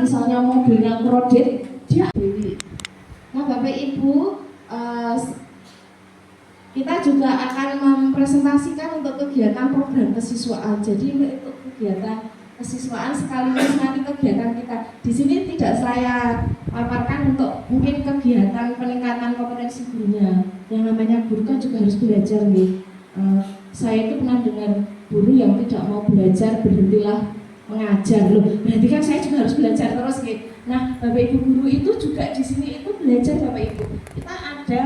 Misalnya mobilnya kredit, dia beli. Nah, Bapak Ibu, kita juga akan mempresentasikan untuk kegiatan program kesiswaan. Jadi untuk kegiatan kesiswaan sekaligus nanti kegiatan kita di sini tidak saya paparkan untuk mungkin kegiatan peningkatan kompetensi gurunya. Yang namanya guru kan juga harus belajar nih. Saya itu pernah dengar guru yang tidak mau belajar berhentilah mengajar loh. Berarti kan saya juga harus belajar terus gitu. Nah, Bapak Ibu guru itu juga di sini itu belajar Bapak Ibu. Kita ada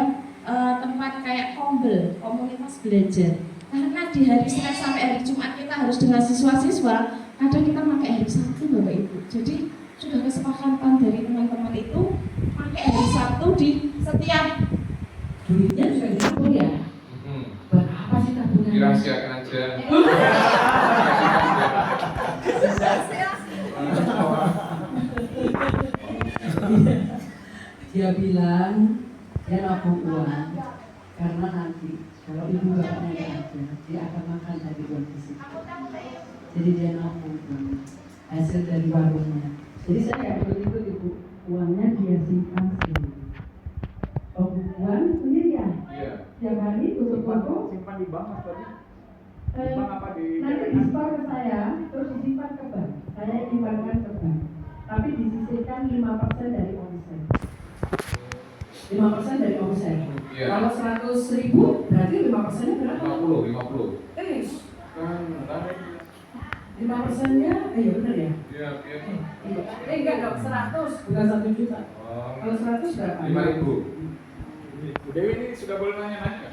tempat kayak kombel, komunitas belajar. Karena di hari Senin sampai hari Jumat kita harus dengan siswa-siswa, kadang kita pakai hari Sabtu Bapak Ibu. Jadi sudah kesepakatan dari teman-teman itu pakai hari Sabtu di setiap duitnya juga ditabung ya. Buat apa sih tabungan? Dirahasiakan aja. Dia bilang dia nabung uang karena nanti kalau ibu bapaknya nggak ada, dia akan makan dari uang di situ. Jadi dia nabung uang hasil dari warungnya. Jadi saya nggak perlu ikut ibu, uangnya dia simpan sendiri. Oh, uang sendiri ya? Iya. Tiap hari tutup toko. Simpan di bank tadi. Nanti disetor ke saya, terus disimpan ke bank. Saya simpankan ke bank. Tapi disisihkan 5% dari omset. 5% dari omset. Iya. Kalau 100.000 berarti 5%-nya berapa? 50. Kan 5%-nya, iya benar ya? Iya. Enggak dong, 100 bukan 1 juta. Kalau 100 berapa? 5.000. Bu Dewi ini sudah boleh nanya-nanya.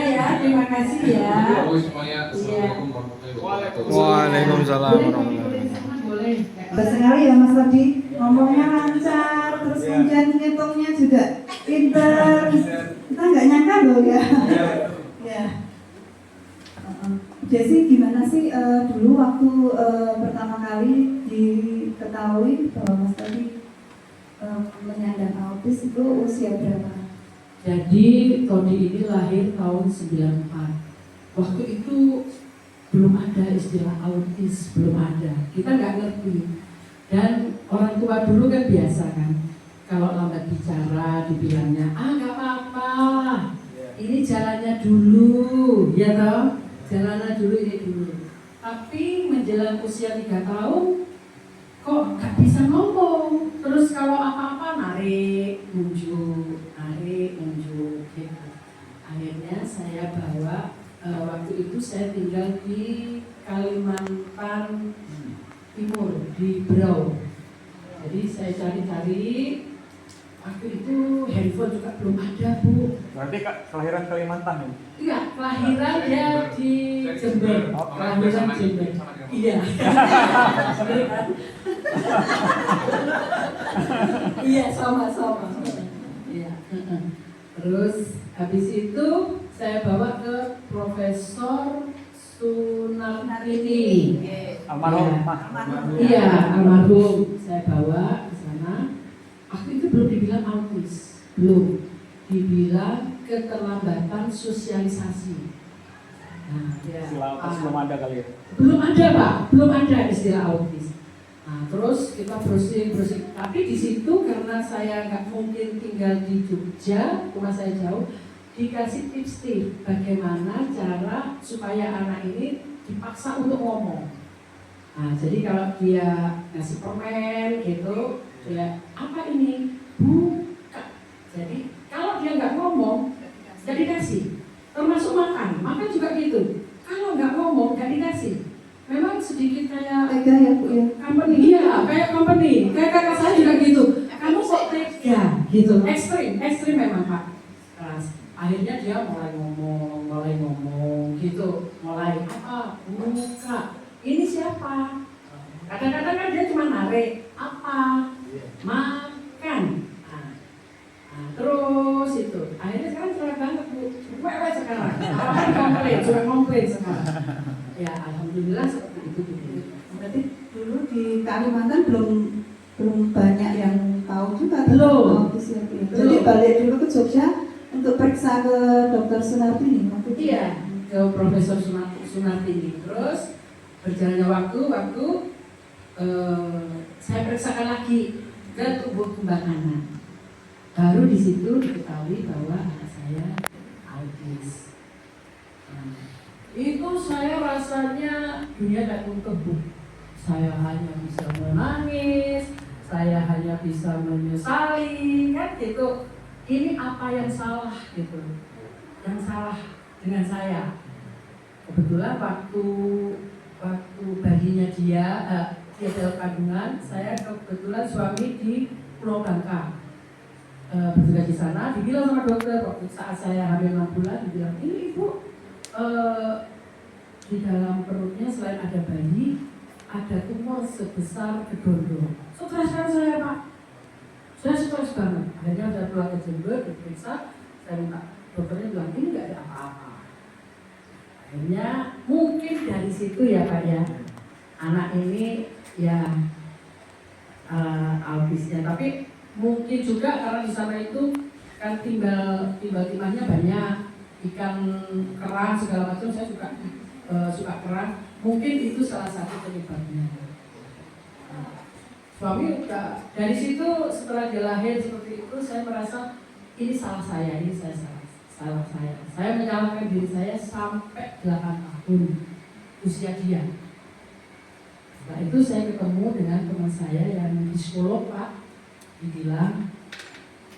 Ya, terima kasih ya. Semuanya. Assalamualaikum warahmatullahi wabarakatuh. Waalaikumsalam warahmatullahi wabarakatuh. Boleh. Sekali ya Mas Rodi, ngomongnya lancar, terus kemudian ngitungnya juga pinter. Kita nggak nyangka loh ya. Ya. Jesse, gimana sih dulu waktu pertama kali diketahui bahwa Mas Rodi menyandang autis itu usia berapa? Jadi Todi ini lahir tahun 94. Waktu itu belum ada istilah autis, belum ada. Kita nggak ngerti. Dan orang tua dulu kan biasa kan, kalau lambat bicara dibilangnya, nggak apa-apa, ini jalannya dulu, ya toh, jalannya dulu ini dulu. Tapi menjelang usia 3 tahun, kok nggak bisa ngomong. Terus kalau apa-apa narik, nunjuk, gitu. Akhirnya saya bawa, waktu itu saya tinggal di Kalimantan Timur, di Berau. Jadi saya cari-cari, waktu itu handphone juga belum ada, Bu. Berarti Kak kelahiran Kalimantan ya? Iya, kelahiran dia di Jember. Kelahiran Jember. Iya. Iya, sama-sama. Iya. Terus habis itu saya bawa ke Profesor Sunartini. Almarhum. Iya, almarhum. Saya bawa ke sana. Waktu itu belum dibilang autis, belum. Dibilang keterlambatan sosialisasi. Nah, ya. Istilah autis belum ada kali ya? Belum ada, Pak. Belum ada istilah autis. Nah, terus kita browsing. Tapi di situ karena saya nggak mungkin tinggal di Jogja, rumah saya jauh, dikasih tips-tips bagaimana cara supaya anak ini dipaksa untuk ngomong. Nah, jadi kalau dia ngasih permen gitu, ya apa ini? Buka. Jadi kalau dia nggak ngomong, nggak dikasih. Termasuk makan juga gitu. Kalau nggak ngomong, nggak dikasih. Memang sedikit kayak Tega ya Bu ya? company, iya kayak company. Kayak kakak saya juga gitu. Kamu kok tega gitu. Ekstrim memang Pak. Keras. Akhirnya dia mulai ngomong gitu. Mulai apa? Buka. Ini siapa? Kadang-kadang kan dia cuma narik apa, makan. Nah, terus itu. Akhirnya sekarang cerah banget bu, wewet sekarang. Sudah komplain sekarang. Ya alhamdulillah seperti itu. Berarti dulu di Kalimantan belum banyak yang tahu juga Belum. autis ya. Jadi balik dulu ke Jogja untuk periksa ke Dokter Sunarti nih waktu itu. Iya, ke Profesor Sunarti. Terus berjalannya waktu saya periksakan lagi ke tumbuh kembang anak. Baru di situ diketahui bahwa anak saya autis. Itu saya rasanya dunia tak runtuh bu. Saya hanya bisa menangis, saya hanya bisa menyesali, kan gitu. Ini apa yang salah gitu? Yang salah dengan saya. Kebetulan waktu bayinya dia dalam kandungan, saya kebetulan suami di Pulau Bangka. Bertugas di sana, dibilang sama dokter waktu saat saya hamil 6 bulan, dibilang ini ibu di dalam perutnya selain ada bayi, ada tumor sebesar gedondong. Stres kan saya pak, saya stres banget. Akhirnya saya pulang ke Jember, diperiksa, saya minta dokternya bilang ini nggak ada apa-apa. Akhirnya mungkin dari situ ya pak ya, anak ini ya autisnya, tapi mungkin juga karena di sana itu kan timahnya banyak, ikan kerang segala macam, saya suka kerang, mungkin itu salah satu penyebabnya. Suami udah dari situ setelah dia lahir seperti itu, saya merasa ini salah saya, salah saya. Saya menyalahkan diri saya sampai 8 tahun usia dia. Setelah itu saya ketemu dengan teman saya yang psikolog pak, dibilang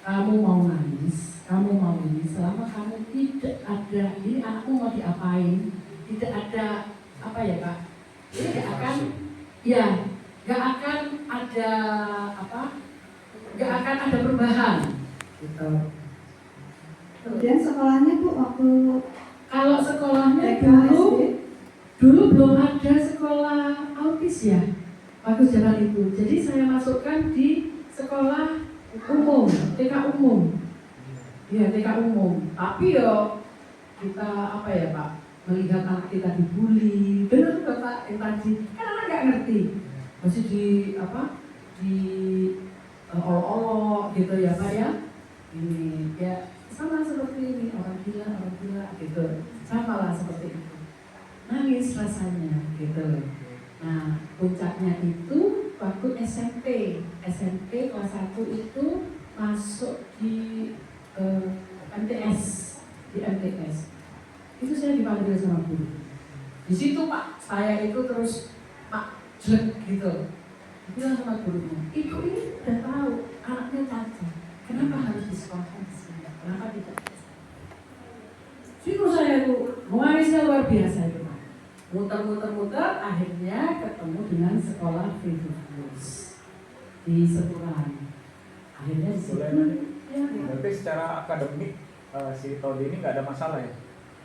kamu mau nangis, kamu mau ini, selama kamu tidak ada, ini anakmu mau diapain, tidak ada apa ya pak, ini gak akan, ya gak akan ada apa, gak akan ada perubahan gitu. Kemudian sekolahnya bu waktu Kalau sekolahnya TK, dulu belum ada sekolah autis ya waktu zaman itu, jadi saya masukkan di sekolah umum, TK umum. Ya TK umum. Tapi yo kita apa ya Pak, melihat anak kita dibully. Benar tuh Pak yang tadi. Kan anak nggak ngerti. Masih di apa? Di olok-olok gitu ya Pak ya. Ini ya sama seperti ini, orang gila gitu. Sama lah seperti itu. Nangis rasanya gitu. Nah, puncaknya itu waktu SMP kelas 1 itu masuk di MTS, itu saya dipanggil sama guru. Di situ Pak, saya itu terus Pak jelek gitu. Bilang sama gurunya, ibu ini udah tahu anaknya cacat, kenapa harus disekolahkan di sini? Kenapa tidak? Situ saya itu mengangisnya luar biasa itu. Muter-muter, akhirnya ketemu dengan sekolah Friedrichs di Sepuran. Akhirnya di situ. Ya. Berarti secara akademik si Todi ini nggak ada masalah ya?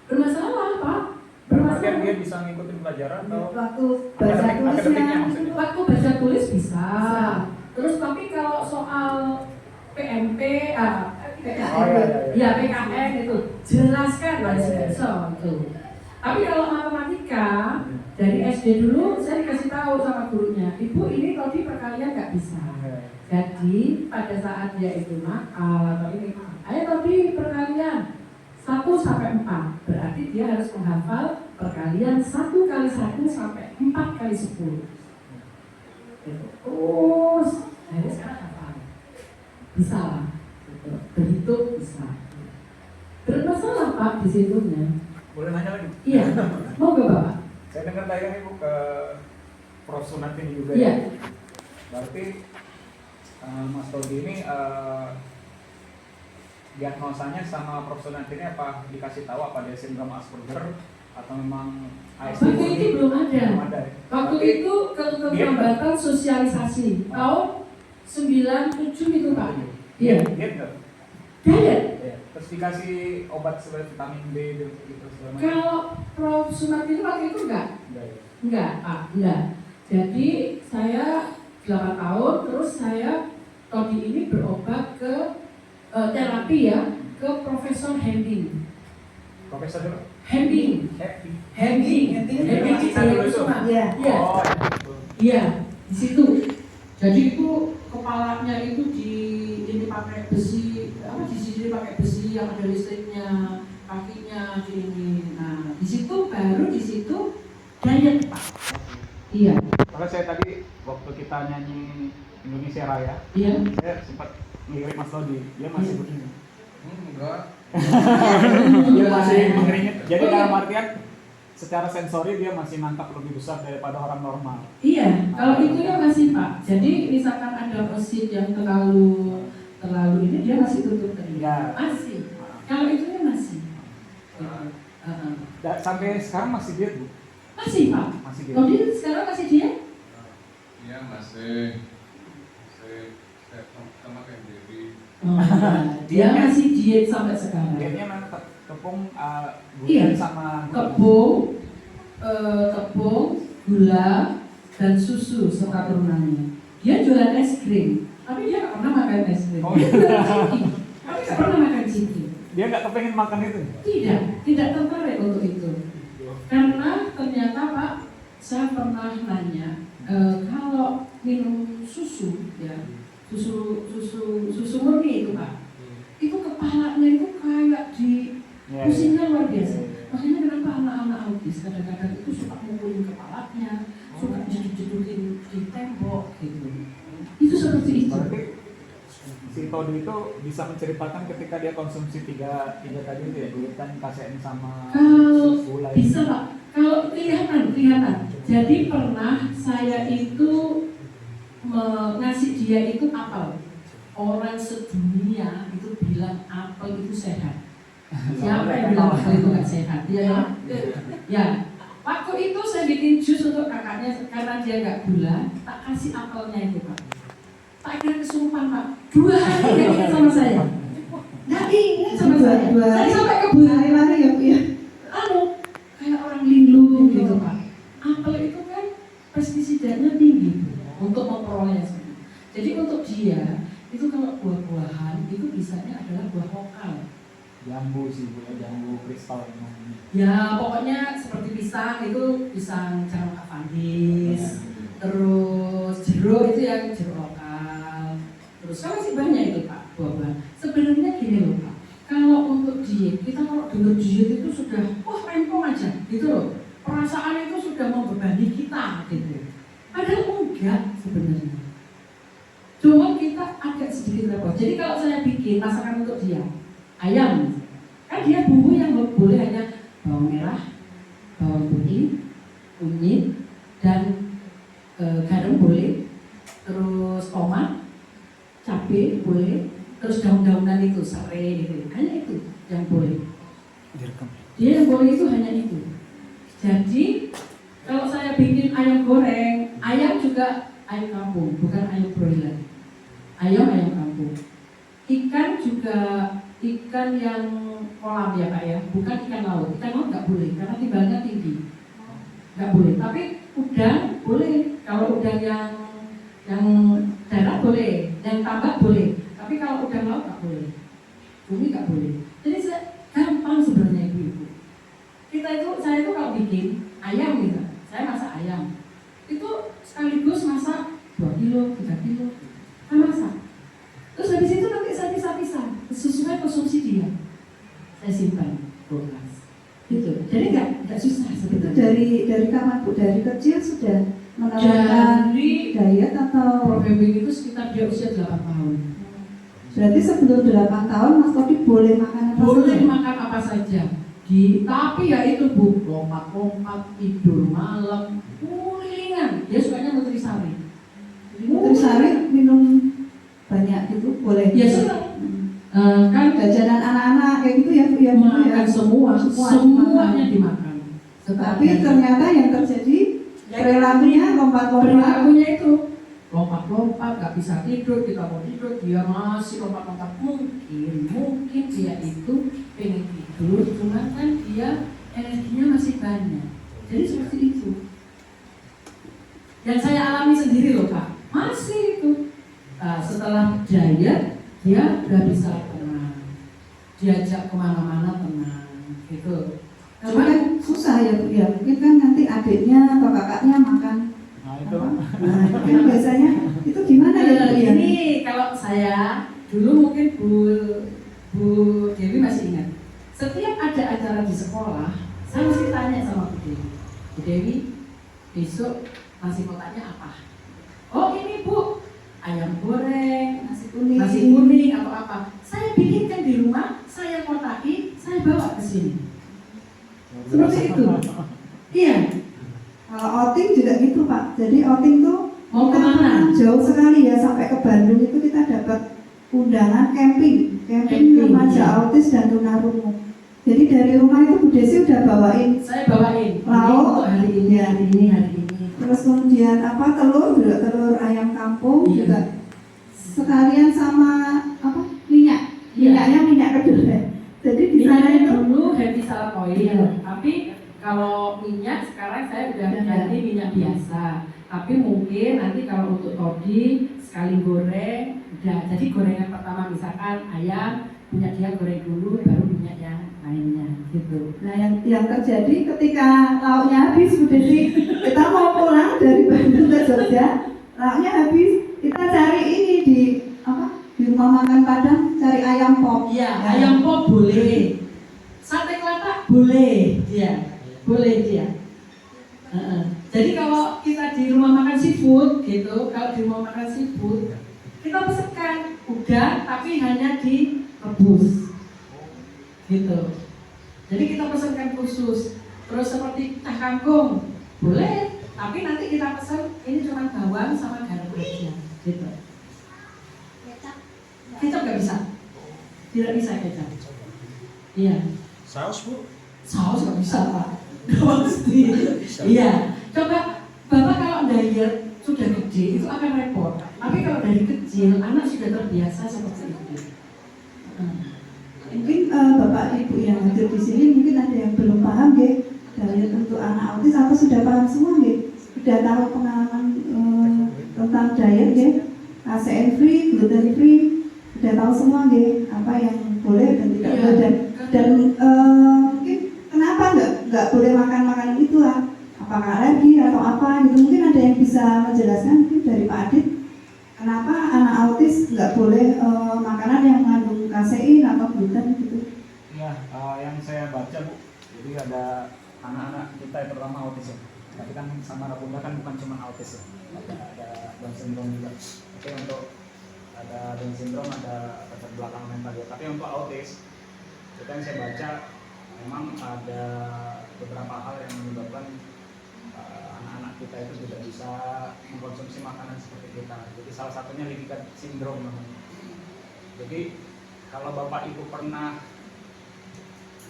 Bermasalah Pak. Berarti dia bisa ngikutin pelajaran atau waktu baca akademiknya tulisnya maksudnya? Waktu baca tulis bisa. Terus tapi kalau soal PMP, ya PKN itu jelaskan masih bisa itu. Tapi kalau matematika dari SD dulu saya dikasih tahu sama gurunya, ibu ini tadi perkalian nggak bisa. Jadi pada saat dia itu nakal atau ini, ayo tadi perkalian 1 sampai 4, berarti dia harus menghafal perkalian 1 kali 1 sampai 4 kali 10. Terus, akhirnya sekarang hafal, bisa lah, berhitung bisa. Bermasalah Pak di situnya. Boleh nanya lagi? Iya, mau gak Bapak? Saya dengar tadi Ibu ke Prof. Sunat ini juga Iya. ya. Berarti Mas Todi ini diagnosanya sama Prof. Sunat ini apa dikasih tahu apa dia sindrom Asperger atau memang ASD? Waktu itu belum ada. Belum ada ya? Waktu itu keterlambatan sosialisasi tahun 97 itu Pak. Iya. Diet nggak? Diet. Iya. Terus dikasih obat seperti vitamin B gitu segala macam. Kalau Prof. Sunat itu waktu itu enggak? Enggak ya? Enggak, Pak, enggak. Jadi saya 8 tahun, terus Tony ini berobat ke terapi ya, ke Profesor Hembing. Profesor dulu. Hembing di Jayakusuma. Iya. Iya, Oh, itu. iya, di situ. Jadi itu kepalanya itu ini pakai besi, di sini pakai besi yang ada listriknya, kakinya di ini. Nah, di situ diet Pak. Iya. Kalau saya tadi waktu kita nyanyi Indonesia Raya, Iya. saya sempat ngelirik Mas Lodi, dia masih begini. Enggak. Dia masih mengeringit. Jadi dalam artian secara sensori dia masih nangkap lebih besar daripada orang normal. Iya, kalau itu ya masih Pak. Jadi misalkan ada mesin yang terlalu ini dia masih tutup telinga. Iya. Masih. Kalau itu ya masih. Sampai sekarang masih diet, Bu? Masih Pak. Masih diet. Kalau dia sekarang masih dia? Iya masih sama kayak Dewi. Dia masih diet sampai sekarang. Dietnya memang tepung Iya. gula sama tepung, gula, dan susu serta turunannya. Dia jualan es krim, tapi dia nggak pernah makan es krim. Oh, Dia iya. jualan ciki, tapi nggak pernah makan ciki. Dia nggak kepengen makan itu? Tidak tertarik untuk itu. Karena ternyata Pak, saya pernah nanya, kalau minum susu, ya susu murni itu Pak, itu kepalanya itu kayak pusingnya luar biasa. Makanya kenapa anak-anak autis kadang-kadang itu suka mukulin kepalanya, suka jeduk-jedukin di tembok gitu. Itu seperti itu. Berarti si Tony itu bisa menceritakan ketika dia konsumsi tiga tadi itu ya, glutan, kasein sama Kalau gula. bisa Pak, kalau kelihatan. Jadi pernah saya itu ngasih dia itu apel. Orang sedunia itu bilang apel itu sehat. Siapa yang bilang apel itu nggak sehat? Ya. Waktu itu saya bikin jus untuk kakaknya karena dia nggak gula, tak kasih apelnya itu Pak. Tak kira kesumpah Pak. 2 hari dia ingat sama saya. Nggak ingat sama saya. Saya sampai kebun. Lari-lari ya Bu ya. Kayak orang linglung gitu Pak. Apel itu kan pestisidanya tinggi untuk memperoleh seperti itu. Jadi untuk dia itu kalau buah-buahan itu bisanya adalah buah lokal. Jambu sih Bu, jambu kristal namanya. Ya pokoknya seperti pisang itu pisang Jeruk Avandis. Terus jeruk itu yang jeruk lokal. Terus kan masih banyak itu Pak buah-buahan. Sebenarnya gini loh Pak. Kalau untuk diet, kita kalau dengar diet itu sudah rempong aja gitu loh. Perasaan itu sudah membebani kita gitu. Padahal enggak sebenarnya. Cuma kita agak sedikit repot. Jadi kalau saya bikin masakan untuk dia, ayam, kan dia bumbu yang boleh hanya bawang merah, bawang putih, kunyit, dan garam boleh, terus tomat, cabai boleh, terus daun-daunan itu, serai itu, hanya itu yang boleh. Dia yang boleh itu hanya itu. Jadi kalau saya bikin ayam goreng, ayam juga ayam kampung, bukan ayam broiler. Ayam kampung. Ikan juga ikan yang kolam ya Pak ya, bukan ikan laut. Ikan laut nggak boleh karena timbangannya tinggi, nggak boleh. Tapi udang boleh. Kalau udang yang darat boleh, yang tambak boleh. Tapi kalau udang laut nggak boleh, bumi nggak boleh. Jadi gampang sebenarnya ibu-ibu. Saya itu kalau bikin ayam gitu, saya masak ayam. Itu sekaligus masak 2 kilo, 3 kilo, saya masak. Terus habis itu nanti saya pisah-pisah sesuai konsumsi dia. Saya simpan kulkas. Gitu. Jadi nggak susah sebenarnya. Dari kapan Bu? Dari kecil sudah menerapkan diet atau? Probably itu sekitar dia usia 8 tahun. Berarti sebelum 8 tahun Mas Tony boleh makan apa saja? Boleh makan apa saja. Tapi ya itu Bu, lompat-lompat, tidur malam, kulingan. Dia sukanya nutrisari. Nutrisari minum banyak gitu boleh? Ya senang. Kan Jajanan anak-anak kayak gitu ya Bu ya? makan semuanya dimakan. Tapi ternyata yang terjadi perilakunya lompat-lompat. Perilakunya itu lompat-lompat, gak bisa tidur, kita mau tidur, dia masih lompat-lompat. Mungkin dia itu pengen tidur, cuma kan dia energinya masih banyak. Jadi seperti itu. Yang saya alami sendiri loh Pak, masih itu. Setelah diet, dia udah bisa tenang, diajak kemana-mana tenang, gitu. Tapi kan susah ya Bu ya, mungkin kan nanti adiknya atau kakaknya makan. Nah itu. Nah itu kan biasanya itu gimana ya Bu ya? Ini kalau saya dulu mungkin Bu Dewi masih ingat. Setiap ada acara di sekolah, saya mesti tanya sama Bu Dewi. Bu Dewi, besok nasi kotaknya apa? Oh ini Bu, ayam goreng, Nasi kuning. nasi kuning atau apa? Saya bikinkan di rumah, saya kotaki, saya bawa ke sini. Seperti itu. Iya. Kalau outing juga gitu Pak. Jadi outing tuh Mau kita kemana? pernah jauh sekali ya, sampai ke Bandung itu kita dapat undangan camping Camping, remaja ya. autis dan tunarungu. Jadi dari rumah itu Bu Desi udah bawain, Saya bawain. Ini Lauk. untuk hari ini, hari ini, hari ini. terus kemudian apa telur juga, telur ayam kampung Iya. juga sekalian sama apa minyak, Iya. minyaknya minyak kedelai. Jadi di sana Minyaknya itu dulu happy salad oil, Iya. tapi kalau minyak sekarang saya udah Udah ganti minyak biasa. Tapi mungkin nanti kalau untuk todi sekali goreng, udah. Jadi gorengan pertama misalkan ayam, minyak dia goreng dulu, baru minyak yang lainnya, gitu. nah yang terjadi ketika lauknya habis Bu Desi, kita mau pulang dari Bandung ke Jogja, lauknya habis, kita cari ini di apa di rumah makan Padang, cari ayam pop. Iya, Ya. ayam pop boleh, sate kelapa boleh, dia, boleh dia. Heeh. Jadi kalau kita di rumah makan seafood, gitu, kalau di rumah makan seafood, kita pesenkan udang tapi hanya direbus, gitu. Jadi kita pesenkan khusus. Terus seperti cah kangkung boleh, tapi nanti kita pesen ini cuma bawang sama garam aja, gitu. Kecap nggak bisa, tidak bisa kecap. Iya. Saus Bu? Saus nggak bisa Pak, nggak mesti. Iya. Coba Bapak kalau diet sudah gede itu akan repot. Tapi kalau dari kecil anak sudah terbiasa seperti itu. Mungkin Bapak Ibu yang hadir di sini mungkin ada yang belum paham deh diet untuk anak autis, atau sudah paham semua deh, sudah tahu pengalaman tentang diet deh, ASEAN free, gluten free, sudah tahu semua deh apa yang boleh dan tidak Iya. boleh, dan mungkin kenapa nggak boleh makan makanan itu lah, apakah alergi atau apa gitu, mungkin ada yang bisa menjelaskan mungkin dari Pak Adit, kenapa anak autis nggak boleh makanan yang mengandung kasein atau gluten gitu. Ya, yang saya baca Bu, jadi ada anak-anak kita yang terutama autis ya. Tapi kan sama anak bunda kan bukan cuma autis ya, ada Down syndrome juga. Tapi untuk ada Down syndrome, ada cacat belakang mental juga. Tapi untuk autis, itu yang saya baca memang ada beberapa hal yang menyebabkan anak-anak kita itu tidak bisa mengkonsumsi makanan seperti kita. Jadi salah satunya Lippincott syndrome namanya. Jadi kalau Bapak Ibu pernah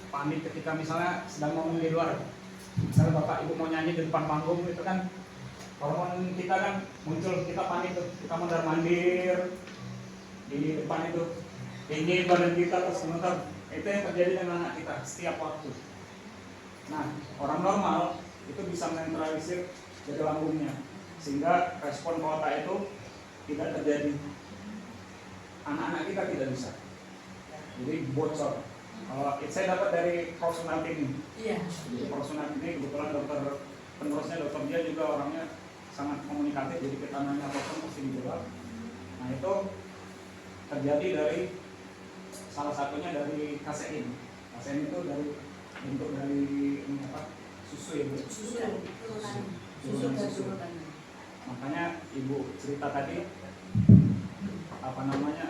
panik ketika misalnya sedang ngomong di luar, misalnya Bapak Ibu mau nyanyi di depan panggung, itu kan hormon kita kan muncul, kita panik tuh, kita mondar mandir di depan itu, tinggi badan kita terus menonton. Itu yang terjadi dengan anak kita setiap waktu. Nah, orang normal itu bisa menetralisir dari lambungnya, sehingga respon ke otak itu tidak terjadi. Anak-anak kita tidak bisa. Jadi bocor. Saya dapat dari Prof. Sunarti ini. Iya. Jadi Prof. Sunarti ini kebetulan dokter penerusnya, dokter dia juga orangnya sangat komunikatif. Jadi kita nanya apa-apa mesti dijawab. Nah itu terjadi dari salah satunya dari kasein. Kasein itu dari bentuk dari ini apa? Susu ya Bu? Susu. Makanya Ibu cerita tadi apa namanya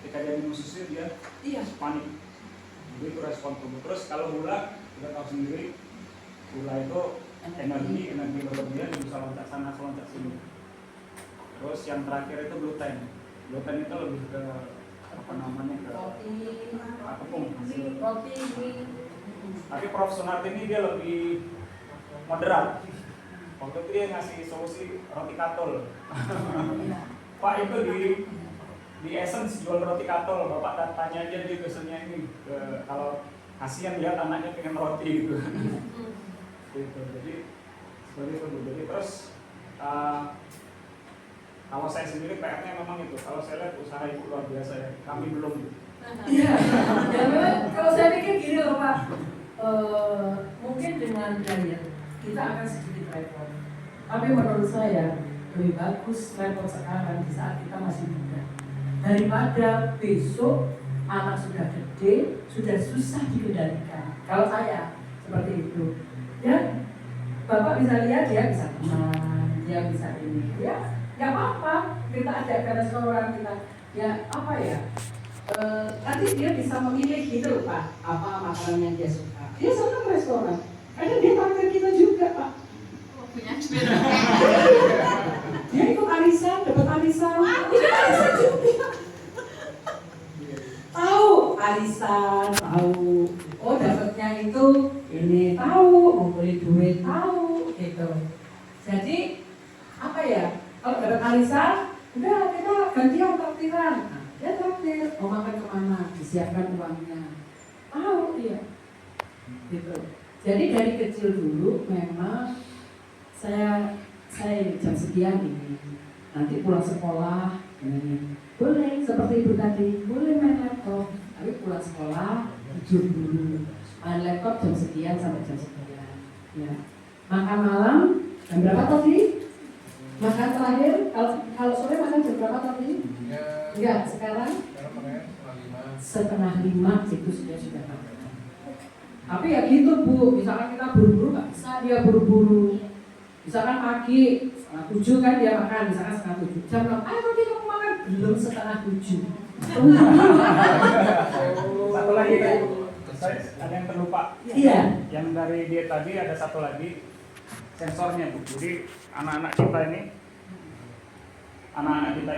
ketika dia minum susu dia panik. Jadi itu respon tubuh. Terus kalau gula, kita tahu sendiri gula itu energi berlebihan, bisa loncat sana loncat sini. Terus yang terakhir itu gluten. Gluten itu lebih ke apa namanya ke tepung. Roti. Tapi Prof. Sunarti ini dia lebih moderat. Waktu itu dia ngasih solusi roti katol. Pak itu di Essence jual roti katol, Bapak tanya aja dia biasanya ini kalau kasihan lihat anaknya pengen roti gitu. Gitu. Jadi seperti itu. Jadi terus Kalau saya sendiri PR-nya memang itu. Kalau saya lihat usaha ibu luar biasa ya. Kami belum. Iya, ya memang kalau saya pikir gini loh Pak, mungkin dengan diet kita akan sedikit repot. Tapi menurut saya lebih bagus repot sekarang di saat kita masih muda daripada besok anak sudah gede, sudah susah dikendalikan. Kalau saya seperti itu, ya Bapak bisa lihat dia bisa teman, dia bisa ini, ya nggak apa-apa. Kita ajak ke restoran, kita ya apa ya? Nanti dia bisa memilih gitu loh Pak, apa makanan yang dia suka. Dia senang restoran, kadang dia traktir kita juga Pak. Punya duit. Dia ikut arisan, dapat arisan, ini arisan juga. Tahu arisan, tahu. Oh dapatnya itu ini tahu, ngumpulin duit tahu, gitu. Jadi apa ya? Kalau dapat arisan, udah kita gantian traktiran. Dia traktir, mau makan kemana, disiapkan uangnya. Tahu dia, gitu. Jadi dari kecil dulu memang saya jam sekian ini, nanti pulang sekolah ini boleh seperti ibu tadi, boleh main laptop, tapi pulang sekolah tidur dulu, main laptop jam sekian sampai jam sekian. Ya. Makan malam jam berapa tadi? Makan terakhir kalau sore makan jam berapa tadi? Ya, Enggak, sekarang sekarang pakai setengah lima itu sudah makan. Tapi ya gitu Bu, misalkan kita buru-buru nggak bisa dia buru-buru. Misalkan pagi setengah 7 kan dia makan, misalkan setengah 7 jam 6, ayo tadi kamu makan, belum setengah 7. Satu lagi Pak, saya ada yang terlupa. Iya. Yang dari dia tadi ada satu lagi sensornya Bu. Jadi anak-anak kita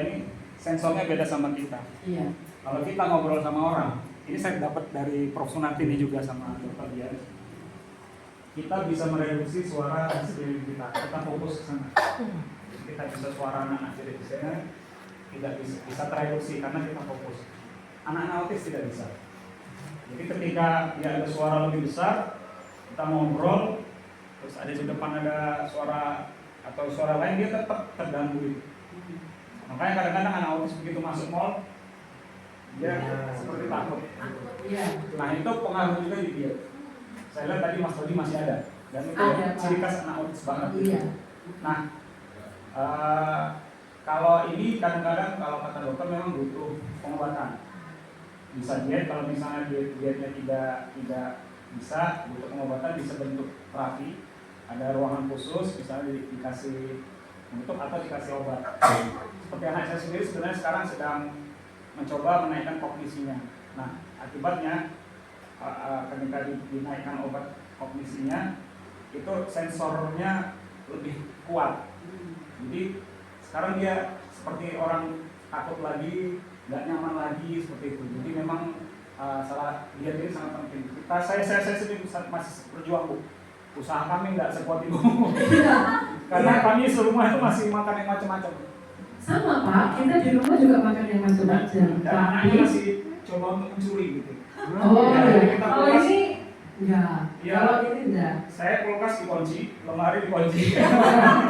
ini sensornya beda sama kita. Iya. Kalau kita ngobrol sama orang, ini saya dapat dari Prof. Sunarti ini juga sama Dr. Dian. Kita bisa mereduksi suara di sekeliling kita. Kita fokus ke sana. Kita bisa suara anak-anak jadi di sana tidak bisa tereduksi karena kita fokus. Anak-anak autis tidak bisa. Jadi ketika dia ada suara lebih besar, kita ngobrol, terus ada di depan ada suara atau suara lain, dia tetap terganggu. Makanya kadang-kadang anak autis begitu masuk mall, dia seperti takut. Iya. Nah itu pengaruh juga di dia. Saya lihat tadi Mas Todi masih ada, dan itu Ada, ciri khas anak autis banget. Iya. Nah, kalau ini kadang-kadang kalau kata dokter memang butuh pengobatan. Bisa diet, kalau misalnya dietnya tidak bisa, butuh pengobatan, bisa bentuk terapi. Ada ruangan khusus, misalnya dikasih bentuk atau dikasih obat. Seperti anak saya sendiri sebenarnya sekarang sedang mencoba menaikkan kognisinya. Nah, akibatnya ketika dinaikkan obat kognisinya, itu sensornya lebih kuat. Jadi sekarang dia seperti orang takut lagi, nggak nyaman lagi seperti itu. Jadi memang salah diet ini sangat penting. Saya sendiri masih berjuang Bu. Usaha kami nggak sekuat ibu. Karena kami serumah itu masih makan yang macam-macam. Sama Pak, kita di rumah juga makan yang macam-macam. Dan anaknya masih coba untuk mencuri gitu. Oh Ya, iya. kita Kalau kulkas- ini enggak. Ya. Kalau ini enggak. Saya kulkas dikunci, lemari dikunci.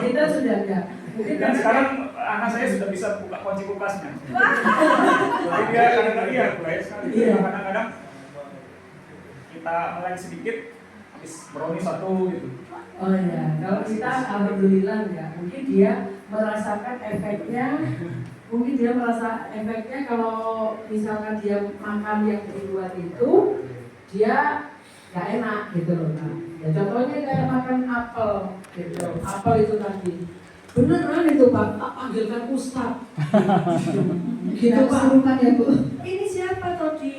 Kita sudah enggak. Mungkin Dan karena sekarang anak saya sudah bisa buka kunci kulkasnya. Jadi dia kadang-kadang iya, baik sekali. Iya. Kadang-kadang kita meleng sedikit, habis brownies satu gitu. Oh iya, kalau kita alhamdulillah enggak. Mungkin dia merasakan efeknya. Mungkin dia merasa efeknya kalau misalkan dia makan yang di luar itu, dia nggak enak gitu loh Pak. Ya contohnya kayak makan apel gitu. Apel itu tadi. Beneran itu Pak, tak panggilkan ustaz. Gitu Pak. Kesurupan ya Bu. Ini siapa tadi?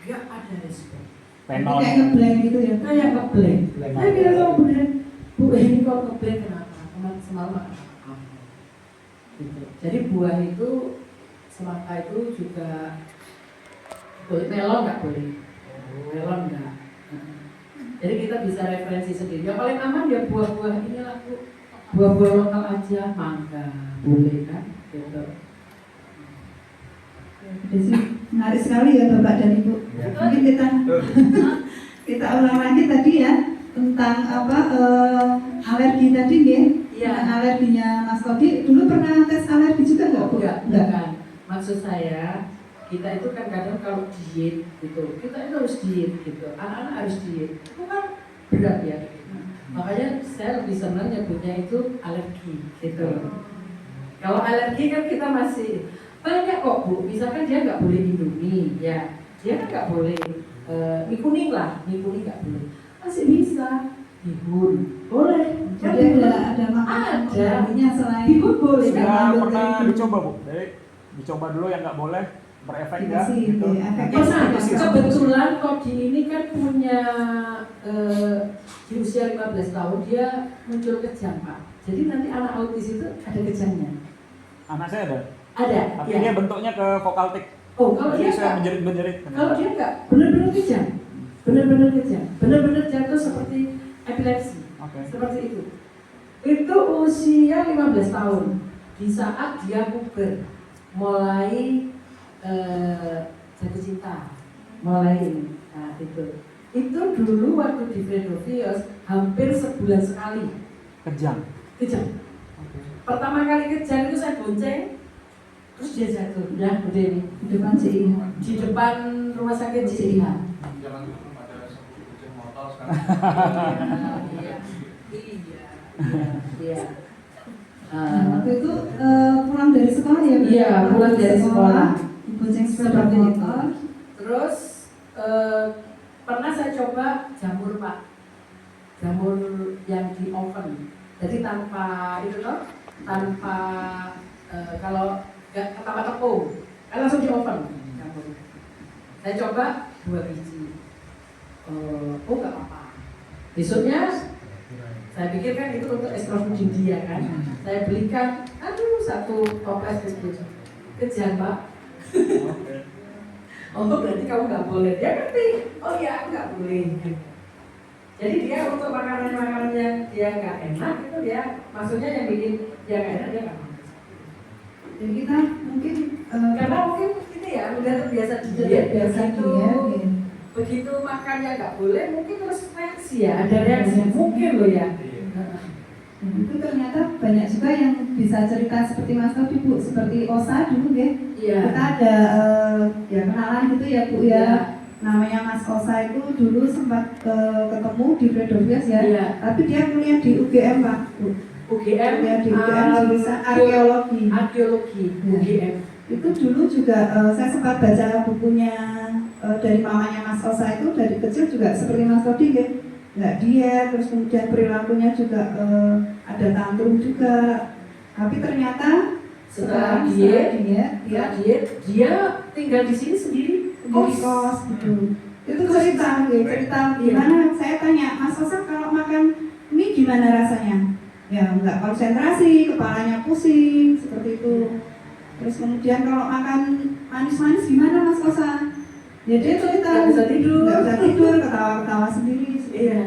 Gak ada respon. Penol. Kayak ngeblank gitu ya. Kayak ngeblank. Saya bilang sama Bu Den, Bu ini kok ngeblank kenapa? Kemarin semalam makan apa? Gitu. Jadi buah itu semangka itu juga boleh, melon nggak boleh, melon nggak. Jadi kita bisa referensi sendiri. Yang paling aman ya buah-buah inilah Bu, buah-buah lokal aja, mangga boleh kan? Gitu. Jadi menarik sekali ya Bapak dan Ibu. Mungkin kita ulang lagi tadi ya tentang alergi tadi ya. Iya. Alerginya Mas Todi dulu pernah tes alergi juga nggak Bu? Enggak kan. Maksud saya kita itu kan kadang kalau diet gitu, kita itu harus diet gitu, anak-anak harus diet, itu kan berat ya. Makanya saya lebih senang nyebutnya itu alergi gitu. Kalau alergi kan kita masih banyak kok Bu, misalkan dia nggak boleh Indomie, ya dia kan nggak boleh mie kuning lah, mie kuning nggak boleh, masih bisa bihun, boleh. Jadi ada makanan penggantinya selain bihun boleh. Sudah pernah dicoba Bu? Jadi dicoba dulu yang nggak boleh, berefek ya Dikasih, gitu. efeknya Pernah, sih. kebetulan Kodi ini kan punya di usia 15 tahun dia muncul kejang Pak. Jadi nanti anak autis itu ada kejangnya. Anak saya ada, Ada. tapi ya. dia bentuknya ke vokaltik. Oh, kalau Jadi dia saya enggak, menjerit-menjerit. kalau dia enggak, benar-benar kejang. Benar-benar kejang. Benar-benar jatuh seperti epilepsi. Oke. Seperti itu. Itu usia 15 tahun. Di saat dia puber, mulai jatuh cinta, mulai ini. Nah, itu dulu waktu di Fredovios hampir sebulan sekali Kejang. kejang. Pertama kali kejang itu saya bonceng, terus dia jatuh. Udah, udah ini di depan CI. di depan rumah sakit CIH. Jangan lupa pada seperti kucing motor sekarang. Iya. Nah, waktu itu pulang dari sekolah ya? Iya, pulang dari sekolah. Bonceng sepeda Seperti itu. motor. Terus pernah saya coba jamur Pak, jamur yang di oven. Jadi tanpa itu loh, tanpa kalau nggak tanpa tepung, kan langsung di oven jamur. Saya coba 2 biji. Oh nggak apa-apa. Besoknya saya pikir kan itu untuk estrogen dia kan. Saya belikan, aduh 1 toples gitu. Kejang Pak. Oke. Oh berarti kamu nggak boleh. Dia ngerti. Oh iya nggak boleh. Jadi dia untuk makanan-makanan yang dia nggak enak itu dia, maksudnya yang bikin dia nggak enak dia nggak mau. Jadi kita mungkin Karena mungkin ini ya udah terbiasa di sudah diet, biasa begitu dia. begitu makan yang nggak boleh mungkin terus reaksi ya, ada reaksi mungkin loh ya. Itu ternyata banyak juga yang bisa cerita seperti Mas Todi Bu, seperti Osa dulu ya. Iya. Kita ada ya kenalan gitu ya Bu ya. Namanya Mas Osa itu dulu sempat ketemu di Fredovios ya. Iya. Tapi dia kuliah di UGM Pak Bu. UGM, Kuliah di UGM jurusan arkeologi. arkeologi, UGM. Itu dulu juga saya sempat baca bukunya dari mamanya Mas Osa itu dari kecil juga seperti Mas Todi ya. Nggak diet, terus kemudian perilakunya juga ada tantrum juga. Tapi ternyata Setelah diet, dia tinggal di sini sendiri. di kos gitu. Itu cerita gimana? Saya tanya Mas Osa kalau makan mie gimana rasanya? Ya nggak konsentrasi, kepalanya pusing seperti itu. Terus kemudian kalau makan manis-manis gimana Mas Osa? Ya dia cerita Nggak bisa tidur. nggak bisa tidur, ketawa-ketawa sendiri. Iya.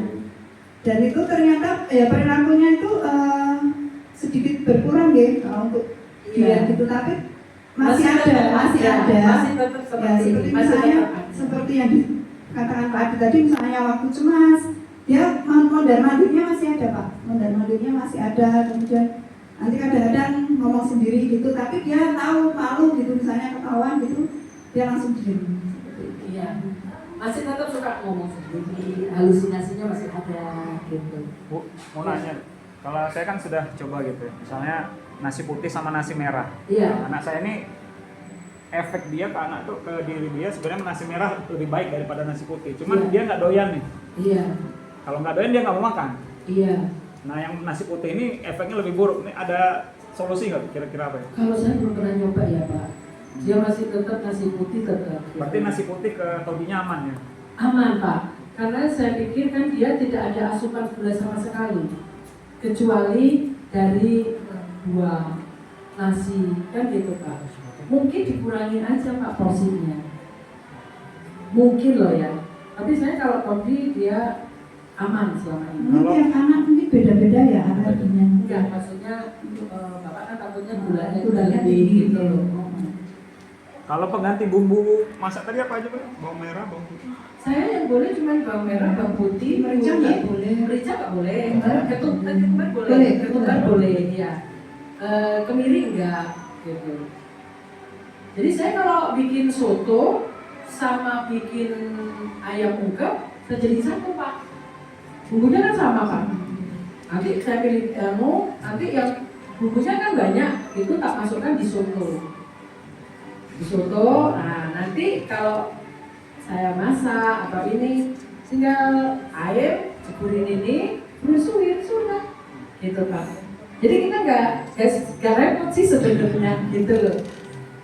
Dan itu ternyata ya perilakunya itu sedikit berkurang ya kalau untuk dia gitu, tapi masih ada. Masih tetap Ya seperti seperti masih misalnya tetap ada. seperti yang dikatakan Pak Adi tadi, misalnya waktu cemas dia mondar mandirnya masih ada Pak, mondar mandirnya masih ada. Kemudian nanti kadang-kadang ngomong sendiri gitu, tapi dia tahu malu gitu, misalnya ketahuan gitu dia langsung diam. Iya. Masih tetap suka ngomong sendiri, halusinasinya masih ada gitu. Bu, mau nanya, kalau saya kan sudah coba gitu ya, misalnya nasi putih sama nasi merah. Iya. Nah, anak saya ini efek dia ke anak tuh, ke diri dia sebenarnya nasi merah lebih baik daripada nasi putih. Cuman Iya. dia nggak doyan nih. Iya. Kalau nggak doyan dia nggak mau makan. Iya. Nah yang nasi putih ini efeknya lebih buruk. Ini ada solusi nggak kira-kira apa ya? Kalau saya belum pernah nyoba ya Pak. Dia masih tetap nasi putih tetap. Berarti nasi putih ke Todinya aman ya? Aman Pak. Karena saya pikir kan dia tidak ada asupan gula sama sekali. Kecuali dari buah nasi kan gitu Pak. Mungkin dikurangi aja Pak porsinya. Mungkin loh ya. Tapi saya kalau Todi dia aman selama ini. Mungkin tiap anak mungkin beda-beda ya alerginya. Enggak, maksudnya Bapak kan takutnya gulanya udah Gulanya lebih tinggi gitu loh. Kalau pengganti bumbu masak tadi apa aja Pak? Bawang merah, bawang putih? Saya yang boleh cuma bawang merah, bawang putih, Merica nggak boleh. Merica nggak boleh. Ketumbar? Ketumbar boleh. Boleh, Ketumbar boleh, iya. kemiri enggak gitu. Jadi saya kalau bikin soto sama bikin ayam ungkep jadi satu Pak. Bumbunya kan sama Pak. Nanti saya pilih nanti yang bumbunya kan banyak itu tak masukkan di soto. Di soto, nah nanti kalau saya masak atau ini tinggal air ceburin ini berusuin sudah gitu Pak. Jadi kita nggak repot sih sebenarnya gitu loh.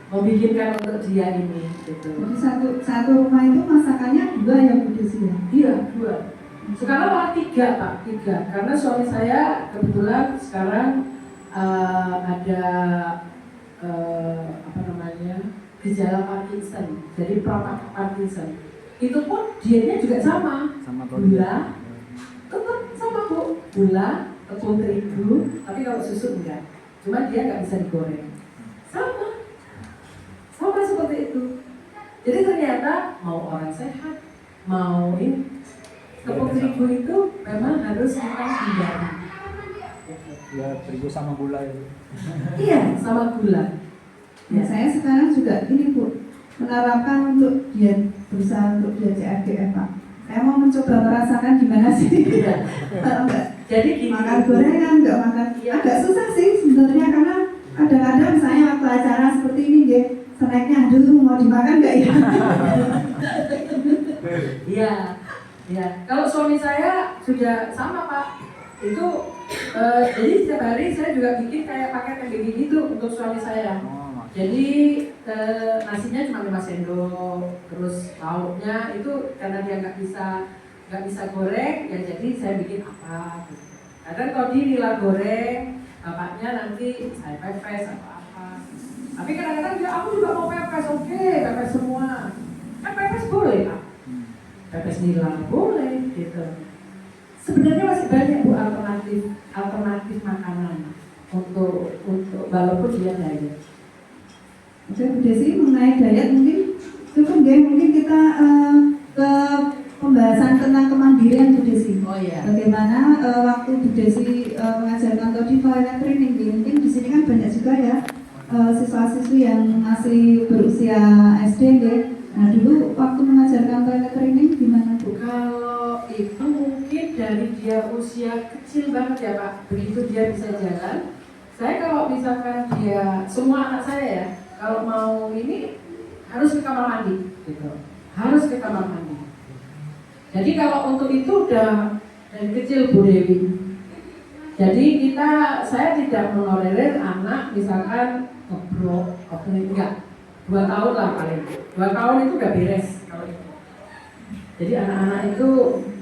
Mau bikinkan untuk dia ini gitu. Jadi satu rumah itu masakannya 2 ya Bu Desi ya? Iya 2. Sekarang malah 3 Pak, 3. Karena suami saya kebetulan sekarang ada gejala Parkinson, jadi Parkinson. Itu pun dietnya juga sama gula, tetap sama Bu, gula, tepung terigu, tapi kalau susu enggak. Cuma dia nggak bisa digoreng. Sama seperti itu. Jadi ternyata mau orang sehat, mau ini tepung terigu itu memang harus kita hindari. Ya terigu sama gula itu. Iya, sama gula. Ya, saya sekarang juga ini Bu, menerapkan untuk diet, berusaha untuk diet CFGF Pak. Saya mau mencoba merasakan gimana sih. Jadi gini, makan gorengan, nggak makan, agak susah sih sebenarnya karena kadang-kadang misalnya waktu acara seperti ini ya, snacknya aduh mau dimakan nggak ya? Iya. Kalau suami saya sudah sama Pak, itu jadi setiap hari saya juga bikin kayak paket yang begini gitu untuk suami saya. Jadi nasinya cuma 5 sendok, terus lauknya itu karena dia nggak bisa goreng, ya jadi saya bikin apa. Gitu. Kadang kalau di nila goreng, bapaknya nanti saya pepes atau apa. Tapi kadang-kadang dia aku juga mau pepes, oke, pepes semua. Kan pepes boleh Pak, pepes nila boleh gitu. Sebenarnya masih banyak Bu alternatif makanan untuk walaupun dia diet. Oke Bu Desi, mengenai diet mungkin cukup deh, mungkin kita ke pembahasan tentang kemandirian Bu Desi. Oh iya. Bagaimana waktu Bu Desi mengajarkan tadi toilet training, mungkin di sini kan banyak juga ya siswa-siswi yang masih berusia SD deh. Nah dulu waktu mengajarkan toilet training gimana Bu? Kalau itu mungkin dari dia usia kecil banget ya Pak, begitu dia bisa jalan. Saya kalau misalkan dia, semua anak saya ya, kalau mau ini harus ke kamar mandi, gitu. Harus ke kamar mandi. Jadi kalau untuk itu udah dari kecil Bu Dewi. Jadi saya tidak menolerir anak misalkan ngeblok, enggak. 2 tahun lah paling. 2 tahun itu udah beres kalau itu. Jadi anak-anak itu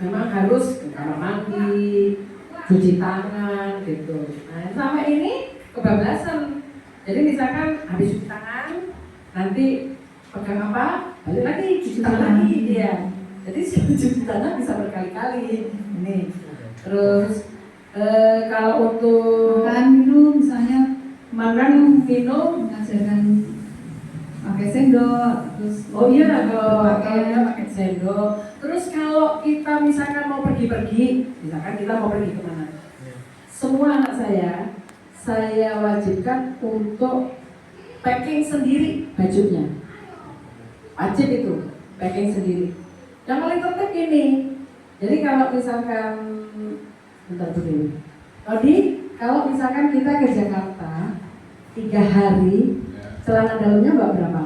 memang harus ke kamar mandi, cuci tangan, gitu. Nah sampai ini kebablasan. Jadi misalkan habis cuci tangan, nanti pegang apa, balik lagi cuci tangan lagi dia. Jadi cuci tangan bisa berkali-kali. Ini. Terus kalau untuk Makan minum misalnya, makan minum, mengajarkan pakai sendok, terus kalau dia pakai sendok. Terus kalau kita misalkan mau pergi-pergi, misalkan kita mau pergi kemana, semua anak saya wajibkan untuk packing sendiri bajunya. Wajib itu packing sendiri. Yang paling penting ini. Jadi kalau misalkan kalau misalkan kita ke Jakarta 3 hari, celana dalamnya berapa?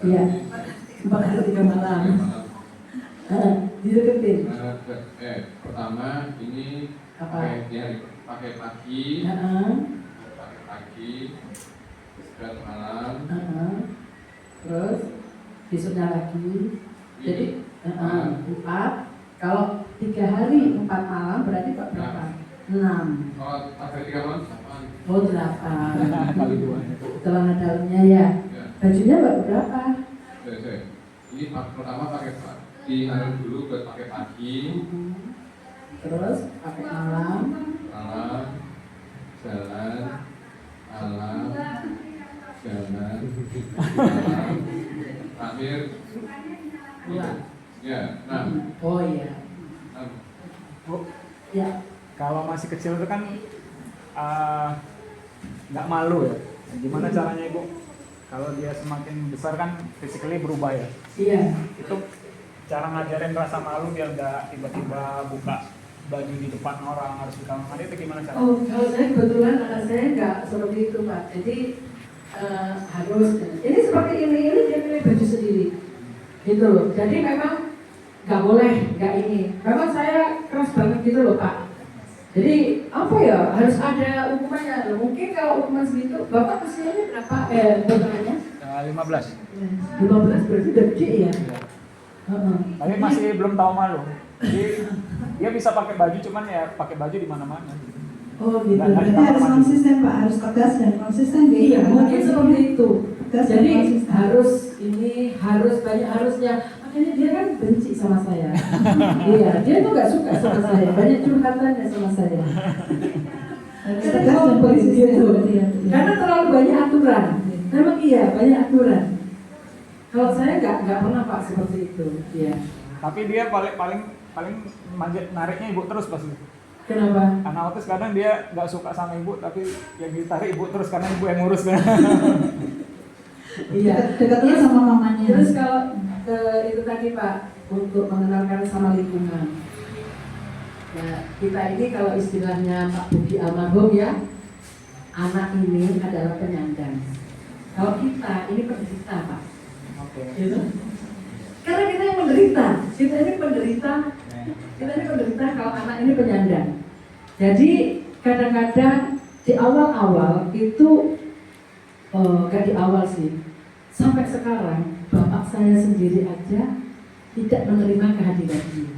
Iya, 4 hari 3 malam. Dideketin. Pertama ini pakai pagi, istirahat malam, terus besoknya lagi. Jadi 4. Kalau 3 hari 4 malam berarti berapa? 6. Kalau pakai 3 malam 8. Oh 8. Kali 2. Celana dalamnya ya. Bajunya berapa? Ini pertama pakai pagi, hari dulu buat pakai pagi. Terus pakai malam, jalan, terakhir, pulang. ya, 6. Oh iya. Bu, Ya. kalau masih kecil itu kan nggak malu ya. Gimana caranya Ibu? Kalau dia semakin besar kan physically berubah ya. Iya. Itu cara ngajarin rasa malu biar nggak tiba-tiba buka baju di depan orang harus di kamar mandi, itu gimana caranya? Oh, kalau saya kebetulan anak saya nggak seperti itu Pak. Jadi harus ini seperti ini dia pilih baju sendiri, gitu loh. Jadi memang nggak boleh, nggak ini. Memang saya keras banget gitu loh Pak. Jadi apa ya, harus ada hukumannya. Mungkin kalau hukuman segitu, Bapak usianya berapa? Bertanya? 15. 15 berarti udah gede ya? Tapi masih belum tahu malu. Jadi dia bisa pakai baju, cuman ya pakai baju di mana-mana. Oh gitu. Berarti harus konsisten Pak, harus tegas dan konsisten gitu. Iya, mungkin seperti itu. Tegas dan Jadi konsisten. harus banyak harusnya. Makanya dia kan benci sama saya. Iya, dia tuh nggak suka sama saya. Banyak curhatannya sama saya. Harus tegas dan konsisten. Gitu. Iya. Karena terlalu banyak aturan. Memang iya, banyak aturan. Kalau saya nggak pernah Pak seperti itu. Iya. Tapi dia paling manjat nariknya Ibu terus pasti. Kenapa? Anak autis kadang dia nggak suka sama Ibu, tapi yang ditarik Ibu terus karena Ibu yang ngurus kan. Iya. Dekatnya sama mamanya. Terus kalau itu tadi Pak, untuk mengenalkan sama lingkungan. Ya, kita ini kalau istilahnya Pak Budi almarhum ya, anak ini adalah penyandang. Kalau kita ini penderita Pak. Oke. Gitu. Karena kita yang menderita, kita ini penderita kalau anak ini penyandang. Jadi kadang-kadang di awal-awal itu, gak di awal sih, sampai sekarang bapak saya sendiri aja tidak menerima kehadiran dia,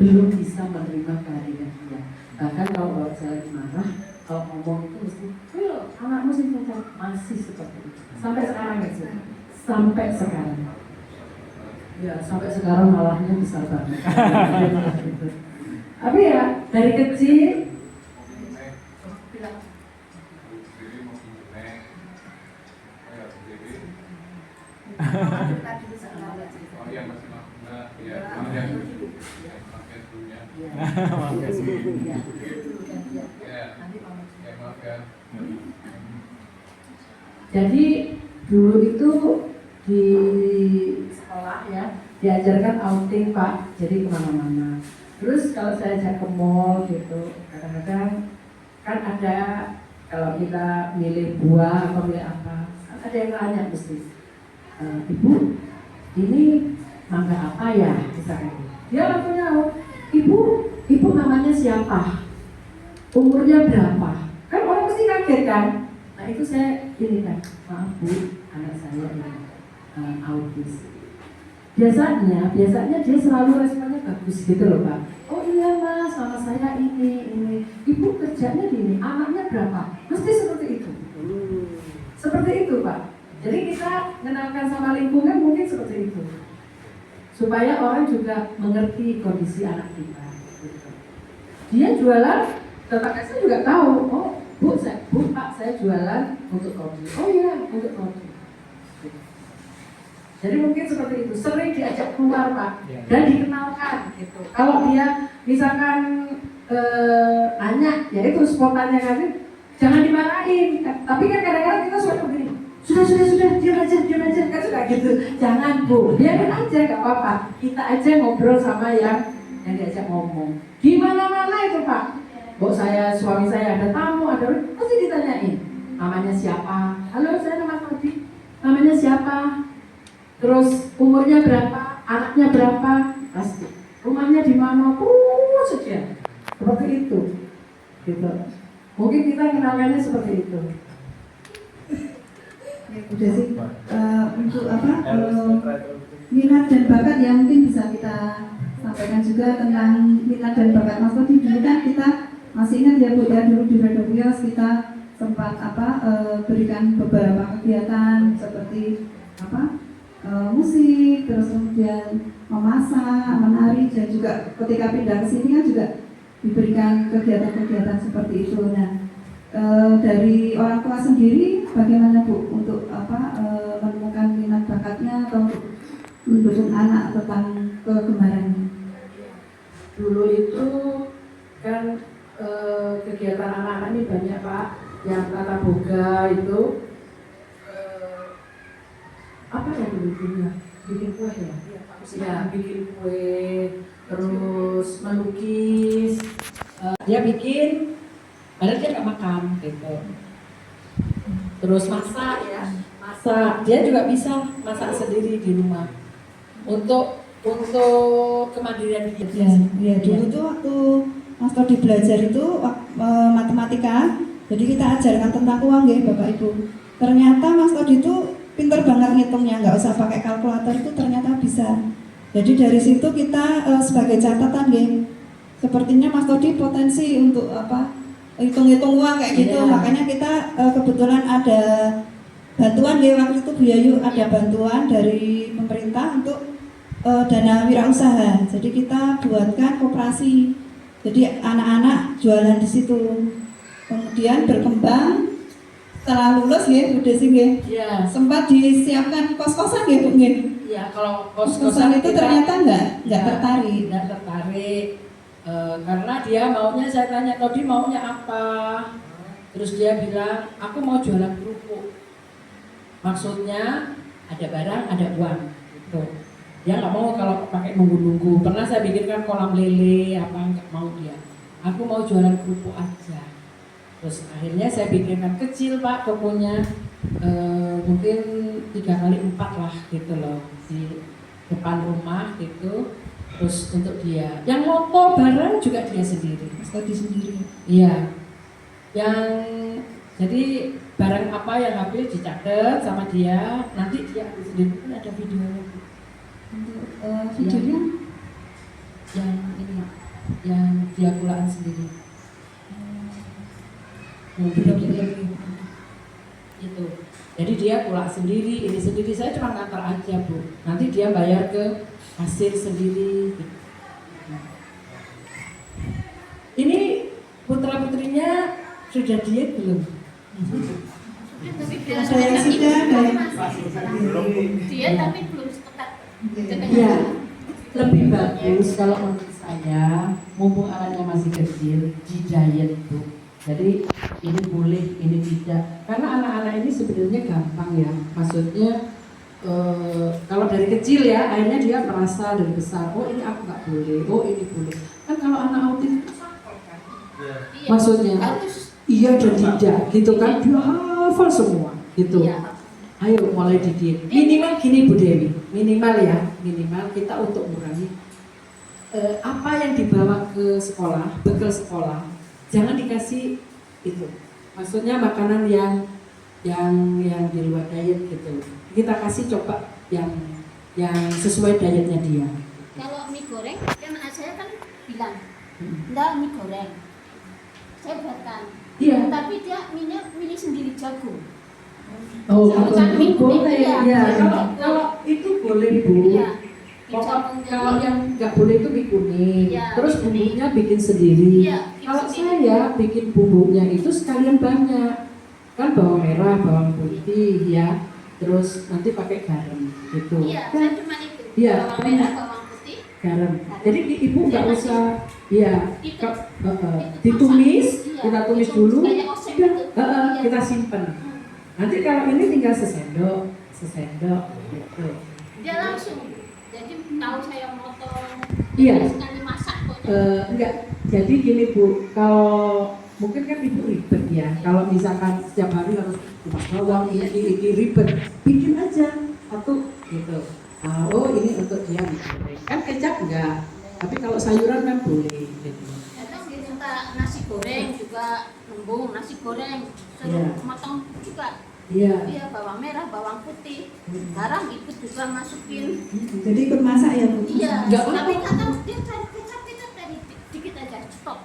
belum bisa menerima kehadiran dia. Bahkan kalau saya lagi marah, kalau ngomong itu mesti, anakmu sih masih seperti itu. Sampai sekarang ya, sampai sekarang. Ya sampai sekarang malahnya besar banget. Tapi ya dari kecil jadi dulu itu di sekolah ya diajarkan outing Pak, jadi kemana-mana. Terus kalau saya ajak ke mall gitu, kadang-kadang kan ada kalau kita milih buah atau milih apa, kan ada yang nanya mesti, Ibu, ini mangga apa ya? Misalnya, dia langsung jawab, Ibu namanya siapa? Umurnya berapa? Kan orang pasti kaget kan? Nah itu saya ini kan, maaf Bu, anak saya ini autis. Biasanya dia selalu responnya bagus gitu loh Pak. Oh iya Mas, nama saya ini. Ibu kerjanya gini, anaknya berapa? Mesti seperti itu. Seperti itu Pak. Jadi kita mengenalkan sama lingkungan mungkin seperti itu. Supaya orang juga mengerti kondisi anak kita. Gitu. Dia jualan, tetangga saya juga tahu. Oh Bu, Pak, saya jualan untuk kopi. Oh iya, untuk kopi. Jadi mungkin seperti itu, sering diajak keluar Pak dan dikenalkan gitu. Kalau dia misalkan nanya, ya itu spontannya kan, jangan dimarahin. Tapi kan kadang-kadang kita suka begini, sudah, diam aja, kan suka gitu. Jangan Bu, biarin aja, nggak apa-apa. Kita aja ngobrol sama yang diajak ngomong. Di mana-mana itu Pak. Suami saya ada tamu, pasti ditanyain, namanya siapa? Halo, saya nama Todi. Namanya siapa? Terus umurnya berapa, anaknya berapa, pasti. Rumahnya di mana, sekian. Seperti itu. Gitu. Mungkin kita kenalkannya seperti itu. Udah sih, untuk apa, minat dan bakat yang mungkin bisa kita sampaikan juga tentang minat dan bakat Mas Todi. Dulu kan kita masih ingat ya Bu ya, dulu di Radio Pios kita sempat berikan beberapa kegiatan seperti musik, terus kemudian memasak, menari, dan juga ketika pindah ke sini kan juga diberikan kegiatan-kegiatan seperti itu. Nah, dari orang tua sendiri bagaimana Bu untuk menemukan minat bakatnya atau untuk mendukung anak tentang kegemarannya? Dulu itu kan kegiatan anak-anak ini kami banyak Pak yang tata boga itu apa ya bikinnya? Bikin kue ya? Ya, bikin kue, terus melukis. Dia bikin, padahal dia nggak makan gitu. Terus masak ya, masak. Dia juga bisa masak sendiri di rumah. Untuk kemandirian dia. Ya, dulu tuh waktu Mas Todi belajar itu matematika, jadi kita ajarkan tentang uang ya Bapak Ibu. Ternyata Mas Todi itu pinter banget ngitungnya, nggak usah pakai kalkulator itu ternyata bisa. Jadi dari situ kita sebagai catatan ya, sepertinya Mas Todi potensi untuk hitung-hitung uang kayak gitu. Makanya kita kebetulan ada bantuan ya waktu itu Bu Yayu, ada bantuan dari pemerintah untuk dana wirausaha. Jadi kita buatkan koperasi. Jadi anak-anak jualan di situ. Kemudian berkembang setelah lulus ya Bu Desi ya. Iya. Sempat disiapkan kos-kosan ya Bu ya. Iya, kalau Kos-kosan itu ternyata nggak tertarik. Nggak tertarik. Karena dia maunya, saya tanya Todi maunya apa? Terus dia bilang, aku mau jualan kerupuk. Maksudnya ada barang, ada uang gitu. Dia nggak mau kalau pakai nunggu-nunggu. Pernah saya bikinkan kolam lele, apa nggak mau dia. Aku mau jualan kerupuk aja. Terus akhirnya saya bikinkan kecil Pak tokonya, mungkin 3x4 lah gitu loh di depan rumah gitu. Terus untuk dia, yang moto barang juga dia sendiri. Mas Todi sendiri. Iya. Yang jadi barang apa yang habis dicatat sama dia, nanti dia ambil sendiri. Kan ada videonya. Untuk videonya Yang ini, yang dia kulaan sendiri. Itu. Jadi dia kulak sendiri, ini sendiri, saya cuma ngantar aja Bu. Nanti dia bayar ke kasir sendiri. Ini putra putrinya sudah diet belum? ada yang sudah ada yang Dia tapi belum seketat. Iya. Lebih bagus kalau menurut saya, mumpung anaknya masih kecil, di diet Bu. Jadi ini boleh, ini tidak. Karena anak-anak ini sebenarnya gampang ya. Maksudnya kalau dari kecil ya, akhirnya dia merasa dari besar, oh ini aku nggak boleh, oh ini boleh. Kan kalau anak autis itu sakit kan. Maksudnya iya dan tidak, gitu kan? Dia hafal semua, gitu. Ayo mulai dididik. Minimal gini Bu Dewi, minimal ya, minimal kita untuk mengurangi apa yang dibawa ke sekolah, bekal sekolah. Jangan dikasih itu, maksudnya makanan yang di luar diet gitu. Kita kasih coba yang sesuai dietnya dia. Kalau mie goreng, kan anak saya kan bilang, enggak mie goreng. Saya buatkan. Iya. Tapi dia milih sendiri jagung. Oh, Jangan itu boleh iya. ya. Kalau itu boleh Bu. Iya. Pokok kalau yang nggak boleh itu mie kuning. Iya, Terus mie kuning. bumbunya bikin sendiri. Iya, Kalau bikin saya bikin bumbunya itu sekalian banyak. Kan bawang merah, bawang putih ya. Terus nanti pakai garam gitu. Iya, Kan saya cuma itu. Iya, Bawang merah, bawang putih. garam. Jadi ibu nggak Saya usah ya Itu. ditumis, Iya, kita tumis itu dulu, kayak oseng udah, gitu. Iya. kita simpen. Nanti kalau ini tinggal sesendok gitu. Dia langsung. Jadi tahu saya motong. Iya. Sekali masak kok. Enggak, jadi gini Bu, kalau mungkin kan ibu ribet ya, kalau misalkan setiap hari harus kupas bawang, ini ribet, bikin aja satu gitu. Oh ini untuk dia digoreng, kan kecap enggak, tapi kalau sayuran kan boleh gitu. Kadang dia minta nasi goreng juga nembung, nasi goreng Iya. suruh motong juga. Iya. Iya, bawang merah, bawang putih, garam ikut juga masukin. jadi ikut masak ya Bu. Iya, Nggak tapi apa-apa. kadang dia cari kecap tadi dikit aja, stop,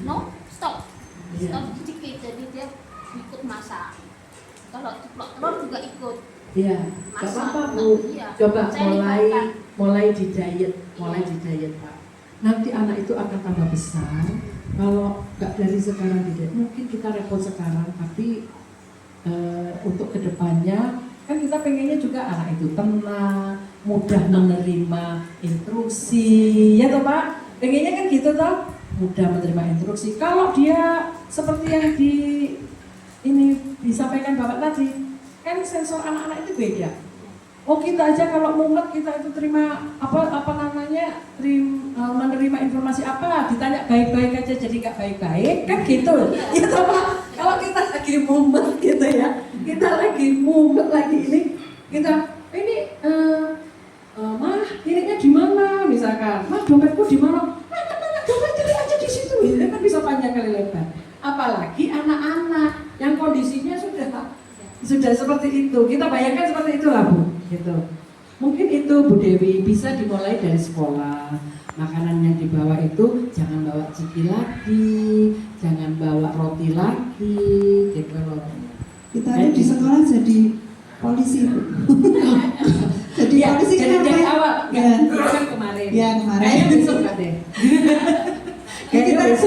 no, stop Iya. sedikit, jadi dia ikut masak. Kalau ceplok telur juga ikut. Iya, nggak Masak. apa-apa Bu. Iya. Coba Saya mulai di diet, Pak. Nanti anak itu akan tambah besar. Kalau nggak dari sekarang diet, mungkin kita repot sekarang, tapi untuk kedepannya kan kita pengennya juga anak itu tenang, mudah menerima instruksi, ya toh Pak? Pengennya kan gitu toh, mudah menerima instruksi. Kalau dia seperti yang ini disampaikan Bapak tadi, kan sensor anak-anak itu beda. Oh kita aja kalau mumet kita itu terima menerima informasi apa, ditanya baik-baik aja jadi gak baik-baik kan gitu. Itu Pak, kalau kita lagi mumet gitu ya, kita lagi mumet lagi ini, kita ini mah ininya di mana misalkan, mah dompetku di mana, dompet cari aja di situ, itu kan bisa panjang kali lebar. Apalagi anak-anak yang kondisinya sudah seperti itu, kita bayangkan seperti itulah Bu, gitu. Mungkin itu Bu Dewi bisa dimulai dari sekolah. Makanan yang dibawa itu jangan bawa ciki lagi, jangan bawa roti lagi, gitu loh. Kita ada di sekolah jadi polisi Bu. Jadi ya, polisi jadi kenapa? dari awal, Ya. kan kemarin. Ya kemarin. Kayaknya besok kan deh.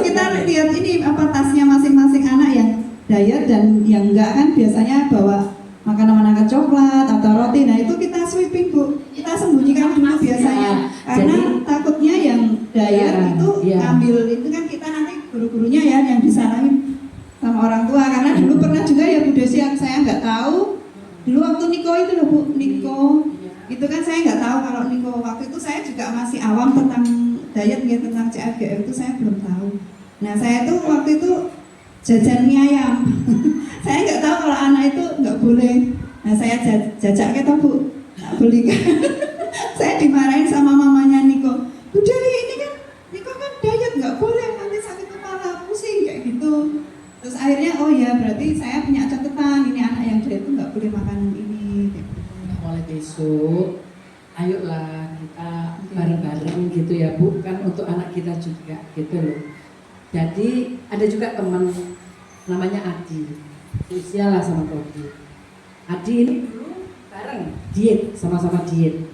kita lihat ini apa tasnya masing-masing anak yang diet dan yang enggak kan biasanya bawa makanan coklat atau roti. Nah itu kita sweeping Bu, kita sembunyikan dulu biasanya karena takutnya yang diet itu ngambil itu kan kita nanti guru-gurunya ya yang disalahin sama orang tua. Karena dulu pernah juga ya Bu Desi yang saya nggak tahu dulu waktu Niko itu loh Bu, Niko itu kan saya nggak tahu kalau Niko waktu itu saya juga masih awam tentang diet ya, tentang CFGM itu saya belum tahu. Nah saya tuh waktu itu jajan mie ayam. Saya nggak tahu kalau anak itu nggak boleh. Nah saya jajak gitu Bu, nggak belikan. Saya dimarahin sama mamanya Niko. Bu Dewi ini kan Niko kan diet nggak boleh, nanti sakit kepala, pusing kayak gitu. Terus akhirnya oh ya berarti saya punya catatan ini anak yang diet itu nggak boleh makanan ini. Mulai besok, ayolah kita bareng-bareng gitu ya Bu, kan untuk anak kita juga gitu loh. Jadi ada juga teman namanya Adi, usia lah sama Tobi. Adi ini dulu bareng diet, sama-sama diet.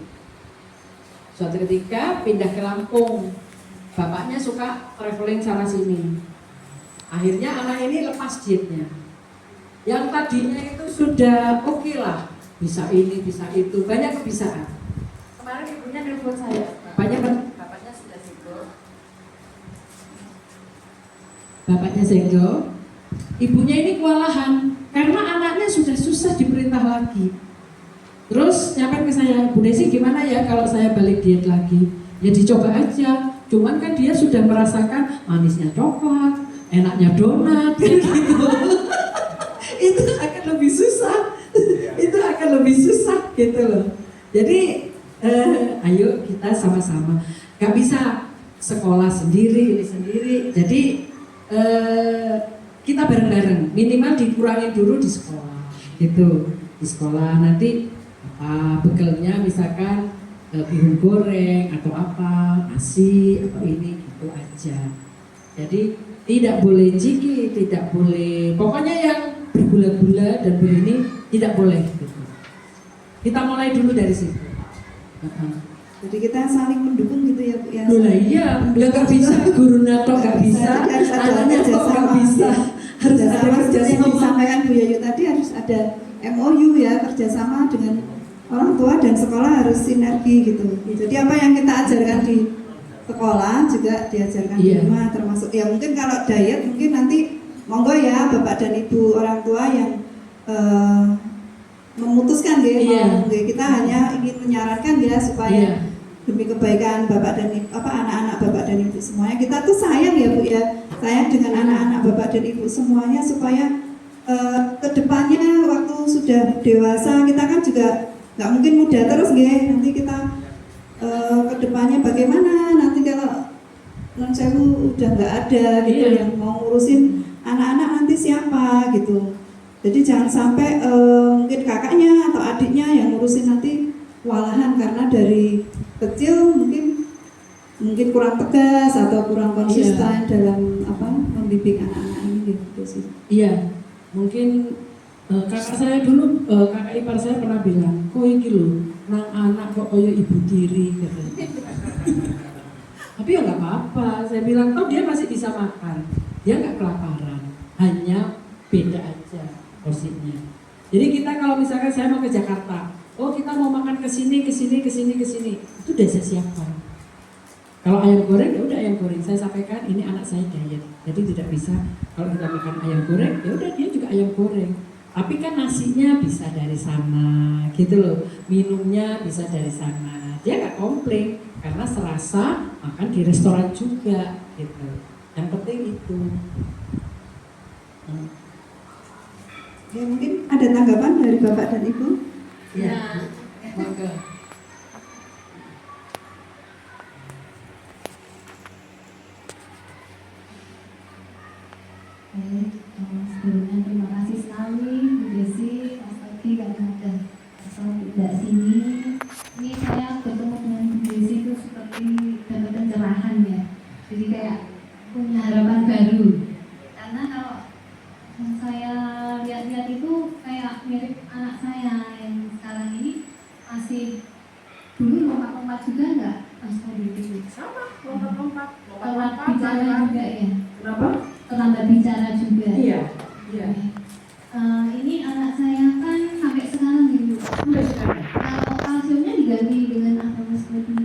Suatu ketika pindah ke Lampung, bapaknya suka traveling sana sini. Akhirnya anak ini lepas dietnya. Yang tadinya itu sudah oke lah, bisa ini, bisa itu, banyak kebisaan. Kemarin ibunya nelfon saya, bapaknya sudah sibuk. Bapaknya senggo, ibunya ini kewalahan karena anaknya sudah susah diperintah lagi. Terus nyampe ke saya, Bu Desi gimana ya kalau saya balik diet lagi? Ya dicoba aja, cuman kan dia sudah merasakan manisnya coklat, enaknya donat, gitu. Itu akan lebih susah, itu akan lebih susah gitu loh. Jadi ayo kita sama-sama, gak bisa sekolah sendiri, ini sendiri. Jadi kita bareng-bareng, minimal dikurangin dulu di sekolah, gitu. Di sekolah nanti apa bekalnya misalkan bihun goreng atau apa, nasi atau ini gitu aja. Jadi tidak boleh ciki, tidak boleh, pokoknya yang bergula-gula dan begini tidak boleh. Gitu. Kita mulai dulu dari situ. Jadi kita saling mendukung gitu ya Bu ya. Nah iya, nggak bisa guru nato nggak bisa, anaknya kok nggak bisa. Harus ada kerjasama. Yang disampaikan Bu Yayu tadi harus ada MOU ya, kerjasama dengan orang tua dan sekolah harus sinergi gitu. Jadi apa yang kita ajarkan di sekolah juga diajarkan di rumah, termasuk ya mungkin kalau diet mungkin nanti monggo ya Bapak dan Ibu orang tua yang memutuskan ya, kita hanya ingin menyarankan ya supaya demi kebaikan Bapak dan Ibu, anak-anak Bapak dan Ibu semuanya, kita tuh sayang ya Bu ya, sayang dengan anak-anak Bapak dan Ibu semuanya supaya kedepannya waktu sudah dewasa kita kan juga nggak mungkin muda terus ya, nanti kita kedepannya bagaimana nanti kalau non sewu udah nggak ada gitu yang mau ngurusin anak-anak nanti siapa gitu. Jadi jangan sampai mungkin kakaknya atau adiknya yang ngurusin nanti kewalahan karena dari kecil mungkin kurang tegas atau kurang konsisten dalam membimbing anak-anak ini gitu sih. Iya, mungkin kakak saya dulu, kakak ipar saya pernah bilang, kok iki lho, nang anak kok koyo ibu tiri katanya. Tapi ya nggak apa-apa, saya bilang toh dia masih bisa makan, dia nggak kelaparan, hanya beda aja porsinya. Jadi kita kalau misalkan saya mau ke Jakarta, oh kita mau makan ke sini, itu udah saya siapkan. Kalau ayam goreng ya udah ayam goreng. Saya sampaikan ini anak saya diet, jadi tidak bisa kalau kita makan ayam goreng ya udah dia juga ayam goreng. Tapi kan nasinya bisa dari sana, gitu loh. Minumnya bisa dari sana. Dia nggak komplain karena serasa makan di restoran juga, gitu. Yang penting itu. Ya, mungkin ada tanggapan dari Bapak dan Ibu. Ya. Monggo. Sebelumnya terima kasih sekali Bu Desi, Mas Togi karena ada tidak sini. Ini saya bertemu dengan Bu Desi itu seperti dapat pencerahan ya. Jadi kayak punya harapan baru. Karena kalau yang saya lihat-lihat itu kayak mirip anak saya yang sekarang ini masih dulu lompat-lompat juga enggak Mas Togi? Sama, lompat-lompat. Telat bicara juga ya. Kenapa? Terlambat bicara juga. Iya. Iya. Ini anak saya kan sampai sekarang gitu. Sampai sekarang. Kalau kalsiumnya diganti dengan apa Mas Budi?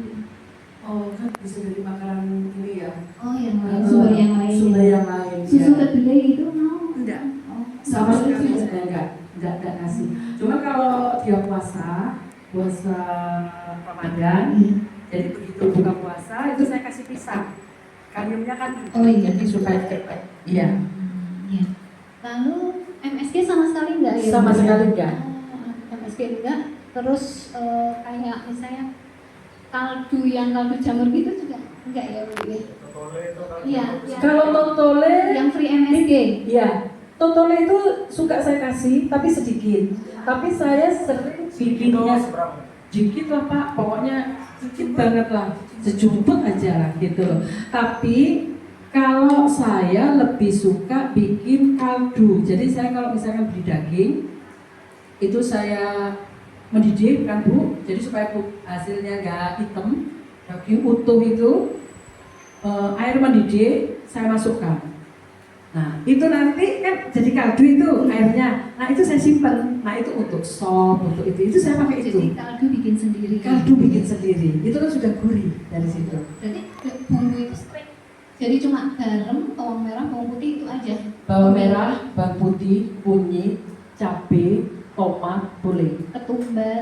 Oh kan bisa dari makanan ini ya. Oh yang lain, sumber yang lain. Sumber yang lain. Susu ya. kedelai itu mau? Enggak. Oh, Sama sekali enggak kasih. Cuma kalau dia puasa Ramadan, jadi begitu buka puasa itu saya kasih pisang. Kaliumnya kan Oh iya. jadi supaya cepat. Iya. Iya. Lalu MSG sama sekali enggak ya? Sama Bu, ya? sekali enggak. Oh, MSG enggak. Terus kayak misalnya kaldu jamur gitu juga enggak ya Bu ya? Totole itu kan. Iya. Kalau totole, Yang free MSG. ya totole itu suka saya kasih tapi sedikit. Tapi saya sering bikinnya Seberapa? dikit lah Pak, pokoknya dikit banget lah, sejumput aja lah gitu loh. Tapi kalau saya lebih suka bikin kaldu. Jadi saya kalau misalkan beli daging itu saya mendidih kan Bu, jadi supaya hasilnya nggak hitam, daging utuh itu air mendidih saya masukkan. Nah itu nanti kan jadi kaldu itu airnya. Nah itu saya simpan. Nah itu untuk sop, untuk itu saya pakai itu. Jadi kaldu bikin sendiri. Kaldu bikin sendiri. Itu kan sudah gurih dari situ. Berarti bumbu itu straight. Jadi cuma garam, bawang merah, bawang putih itu aja. Bawang merah, bawang putih, kunyit, cabai, tomat boleh.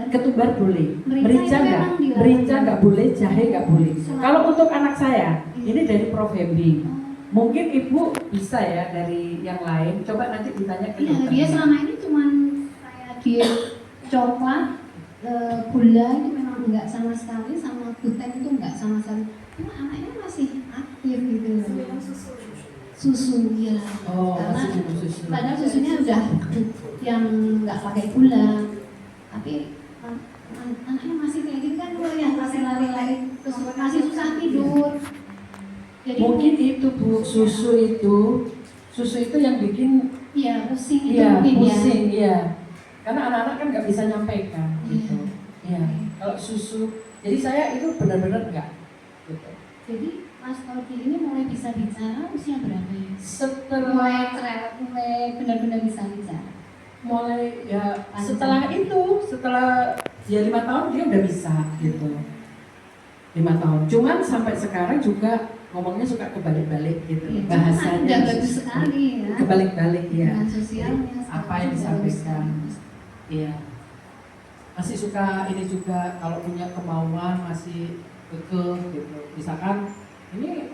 Ketumbar boleh. Merica enggak? memang dilarang. Merica enggak boleh, jahe enggak boleh. Selain- Kalau untuk anak saya, ini dari Provembi. Oh. Mungkin ibu bisa ya dari yang lain. Coba nanti ditanya ke Iya, dokter. dia selama ini cuma kayak diet coklat, gula itu memang enggak sama sekali, sama gluten itu enggak sama sekali. Cuma anaknya masih aktif gitu. Susu ya. Oh, Karena masih minum susu. padahal susunya udah yang enggak pakai gula. Tapi anaknya masih kayak gitu kan, yang masih lari-lari, terus masih susah tidur. Jadi Mungkin itu Bu, susu itu yang bikin iya pusing itu iya mungkin pusing ya. Karena anak-anak kan nggak bisa nyampaikan gitu. Iya. Kalau susu, jadi saya itu benar-benar enggak. Gitu. Jadi Mas Togi ini mulai bisa bicara usia berapa ya? Setelah Mulai benar-benar bisa bicara. mulai ya setelah dia 5 tahun dia udah bisa gitu. 5 tahun. Cuman sampai sekarang juga ngomongnya suka kebalik-balik gitu. Ya, Bahasanya udah bagus sekali ya. kebalik-balik ya. Dengan sosialnya. Apa yang disampaikan. Iya. Masih suka ini juga kalau punya kemauan masih kekeh gitu. Misalkan ini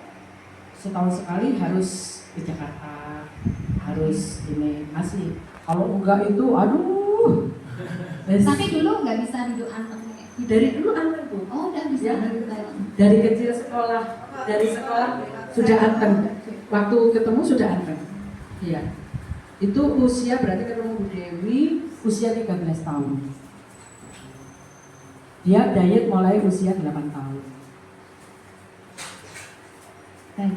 setahun sekali harus ke Jakarta, harus ini masih. Kalau enggak itu aduh. Tapi dulu nggak bisa duduk anteng kayak gitu. Dari dulu anteng tuh. Oh udah bisa Ya. duduk anteng. Dari kecil dari sekolah sudah anteng. Waktu ketemu sudah anteng. Iya. Itu usia berarti ketemu Bu Dewi usia 13 tahun. Dia diet mulai usia 8 tahun. Baik,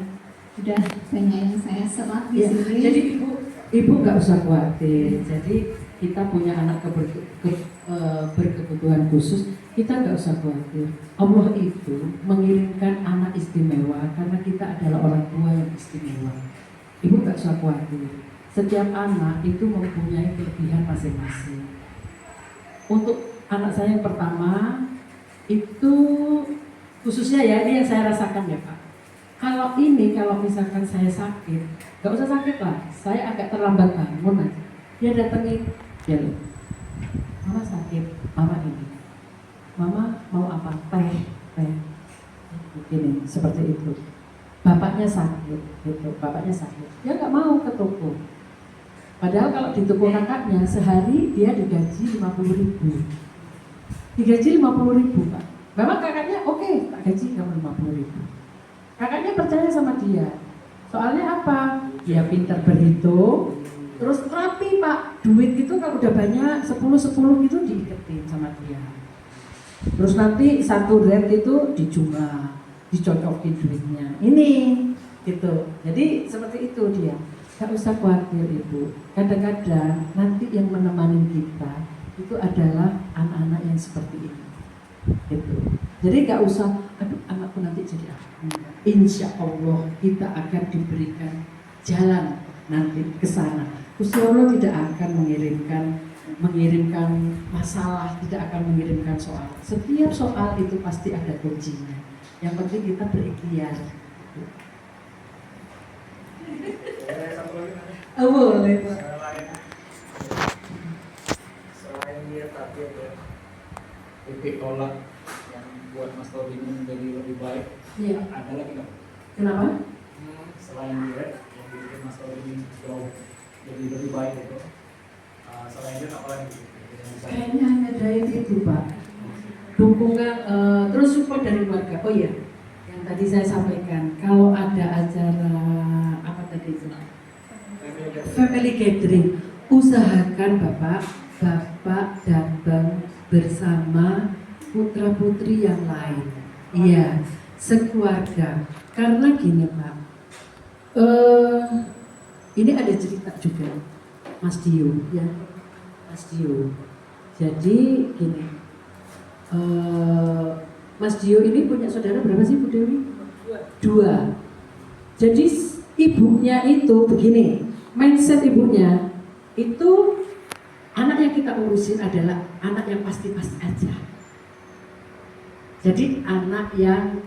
sudah banyak yang saya serap di Ya, sini. jadi ibu nggak usah khawatir. Jadi kita punya anak berkebutuhan khusus, kita nggak usah khawatir. Allah itu mengirimkan anak istimewa karena kita adalah orang tua yang istimewa. Ibu nggak usah khawatir. Setiap anak itu mempunyai kelebihan masing-masing. Untuk anak saya yang pertama itu khususnya ya ini yang saya rasakan ya Pak. Kalau misalkan saya sakit, nggak usah sakit lah, saya agak terlambat bangun aja. Dia datengin, ya loh, mama sakit, mama ini, mama mau apa? Teh, begini, seperti itu. Bapaknya sakit, gitu, bapaknya sakit. Dia nggak mau ke toko. Padahal kalau di toko kakaknya sehari dia digaji 50.000. Digaji 50.000 Pak. Memang kakaknya oke, tak gaji kamu 50.000. Kakaknya percaya sama dia. Soalnya apa? Dia pintar berhitung, terus rapi Pak. Duit itu kalau udah banyak 10 gitu diiketin sama dia. Terus nanti satu rent itu dijumlah, dicocokin duitnya. Ini gitu. Jadi seperti itu dia. Gak usah khawatir Ibu. Kadang-kadang nanti yang menemani kita itu adalah anak-anak yang seperti ini. Gitu. Jadi gak usah, aduh anakku nanti jadi apa? Insya Allah kita akan diberikan jalan nanti ke sana. Gusti Allah tidak akan mengirimkan masalah, tidak akan mengirimkan soal. Setiap soal itu pasti ada kuncinya. Yang penting kita berikhtiar. Oh, boleh. Selain dia tadi ada titik tolak yang buat Mas Todi ini menjadi lebih baik, Iya. ada lagi nggak? Kenapa? Selain dia yang bikin Mas Todi ini jauh jadi lebih baik itu, selain dia apa lagi? Yang bisa- Kayaknya hanya dari itu Pak. Dukungan, terus support dari keluarga. Oh iya, yang tadi saya sampaikan, kalau ada acara apa tadi itu? Family gathering, usahakan Bapak datang bersama putra-putri yang lain. Iya, sekeluarga. Karena gini Pak, ini ada cerita juga, Mas Dio, ya, Mas Dio. Jadi gini, Mas Dio ini punya saudara berapa sih Bu Dewi? Dua. Jadi ibunya itu begini, mindset ibunya itu anak yang kita urusin adalah anak yang pasti-pasti aja. Jadi anak yang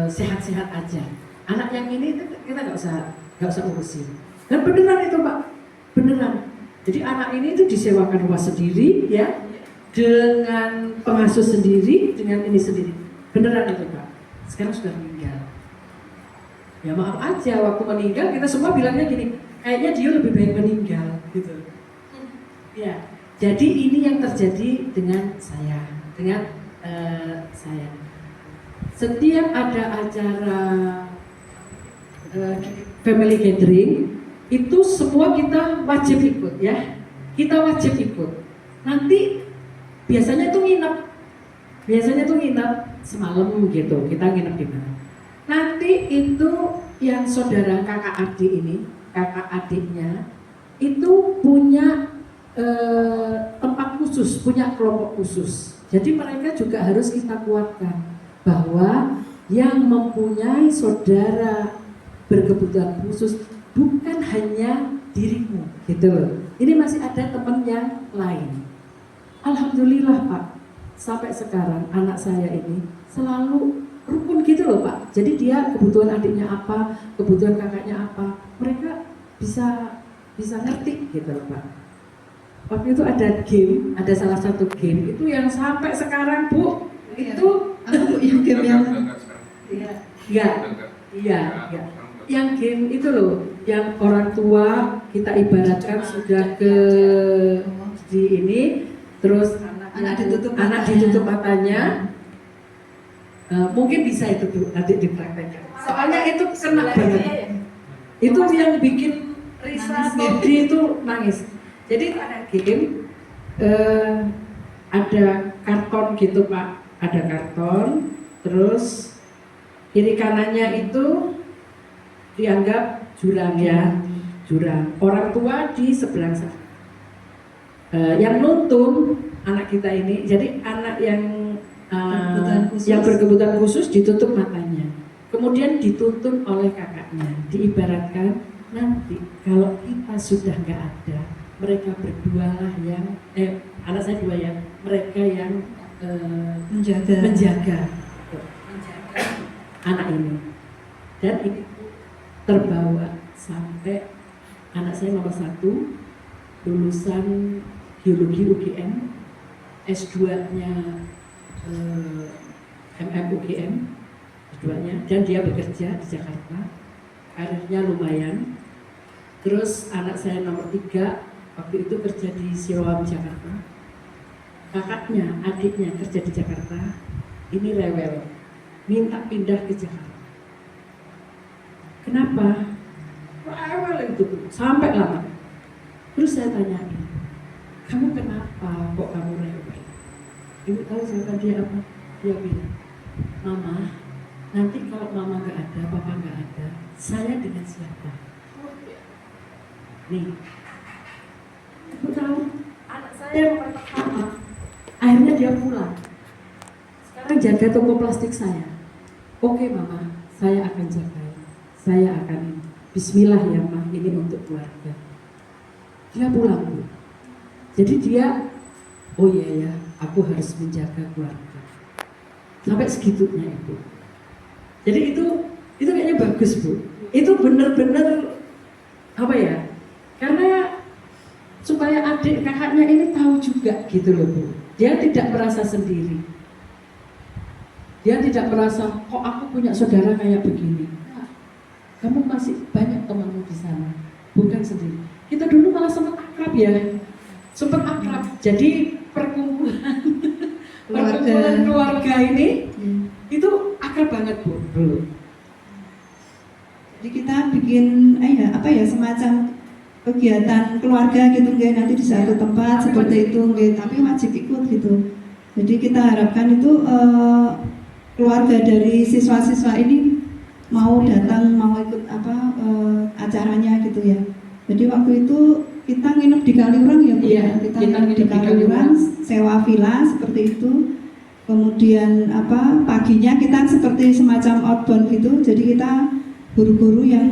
sehat-sehat aja. Anak yang ini kita nggak usah urusin. Dan beneran itu Pak, beneran. Jadi anak ini itu disewakan rumah sendiri ya, dengan pengasuh sendiri, dengan ini sendiri. Beneran itu Pak. Sekarang sudah meninggal. Ya maaf aja, waktu meninggal kita semua bilangnya gini, kayaknya dia lebih baik meninggal gitu. Ya, jadi ini yang terjadi dengan saya, saya. Setiap ada acara family gathering, itu semua kita wajib ikut ya. Kita wajib ikut. Nanti biasanya tuh nginep semalam gitu. Kita nginep di mana? Nanti itu yang saudara kakak adik ini, kakak adiknya itu punya tempat khusus, punya kelompok khusus. Jadi mereka juga harus kita kuatkan bahwa yang mempunyai saudara berkebutuhan khusus bukan hanya dirimu, gitu loh. Ini masih ada teman yang lain. Alhamdulillah Pak, sampai sekarang anak saya ini selalu rukun gitu loh Pak. Jadi dia kebutuhan adiknya apa, kebutuhan kakaknya apa, mereka bisa ngerti gitu loh Pak. Waktu itu ada game, ada salah satu game itu yang sampai sekarang Bu, itu yang game yang iya, yang game itu loh, yang orang tua kita ibaratkan sudah ke di ini, terus anak ditutup matanya. Mungkin bisa itu Bu, nanti dipraktekkan. Soalnya itu kena banget. Itu yang bikin Risa Todi itu nangis. Jadi ada game, ada karton gitu Pak, ada karton, terus kiri kanannya itu dianggap jurang ya, jurang. Orang tua di sebelah sana. Yang nuntun anak kita ini, jadi anak yang berkebutuhan khusus ditutup matanya, kemudian dituntun oleh kakaknya. Diibaratkan nanti kalau kita sudah nggak ada, mereka berdua lah yang anak saya dua ya, mereka yang menjaga anak ini. Dan ini terbawa sampai anak saya nomor 1 lulusan biologi UGM, S2-nya MM UGM, S2-nya, dan dia bekerja di Jakarta, karirnya lumayan. Terus anak saya nomor 3 waktu itu kerja di Siloam Jakarta, kakaknya, adiknya kerja di Jakarta, ini rewel, minta pindah ke Jakarta. Kenapa? Rewel itu sampai lama. Terus saya tanyain, kamu kenapa kok kamu rewel? Ibu tahu jawaban dia apa? Dia bilang, Mama, nanti kalau mama gak ada, papa gak ada, saya dengan siapa? Nih, ibu tahu, anak saya yang pertama, akhirnya dia pulang. Sekarang jaga toko plastik saya. Oke mama, saya akan jagain. Saya akan, bismillah ya mah, ini untuk keluarga. Dia pulang Bu. Jadi dia, oh iya ya, aku harus menjaga keluarga. Sampai segitunya Ibu. Jadi itu kayaknya bagus Bu. Itu benar-benar apa ya? Karena supaya adik kakaknya ini tahu juga gitu loh Bu. Dia tidak merasa sendiri. Dia tidak merasa kok aku punya saudara kayak begini. Nah, kamu masih banyak temanmu di sana, bukan sendiri. Kita dulu malah sempat akrab ya, sempat akrab. Jadi perkumpulan keluarga ini itu akrab banget Bu dulu. Jadi kita bikin semacam kegiatan keluarga gitu nggih, nanti di satu tempat seperti itu nggih, tapi wajib ikut gitu. Jadi kita harapkan itu keluarga dari siswa-siswa ini mau datang, mau ikut acaranya gitu ya. Jadi waktu itu kita nginep di Kaliurang ya Bu. Iya, kita nginep di Kaliurang, sewa villa seperti itu. Kemudian paginya kita seperti semacam outbound gitu. Jadi kita guru-guru yang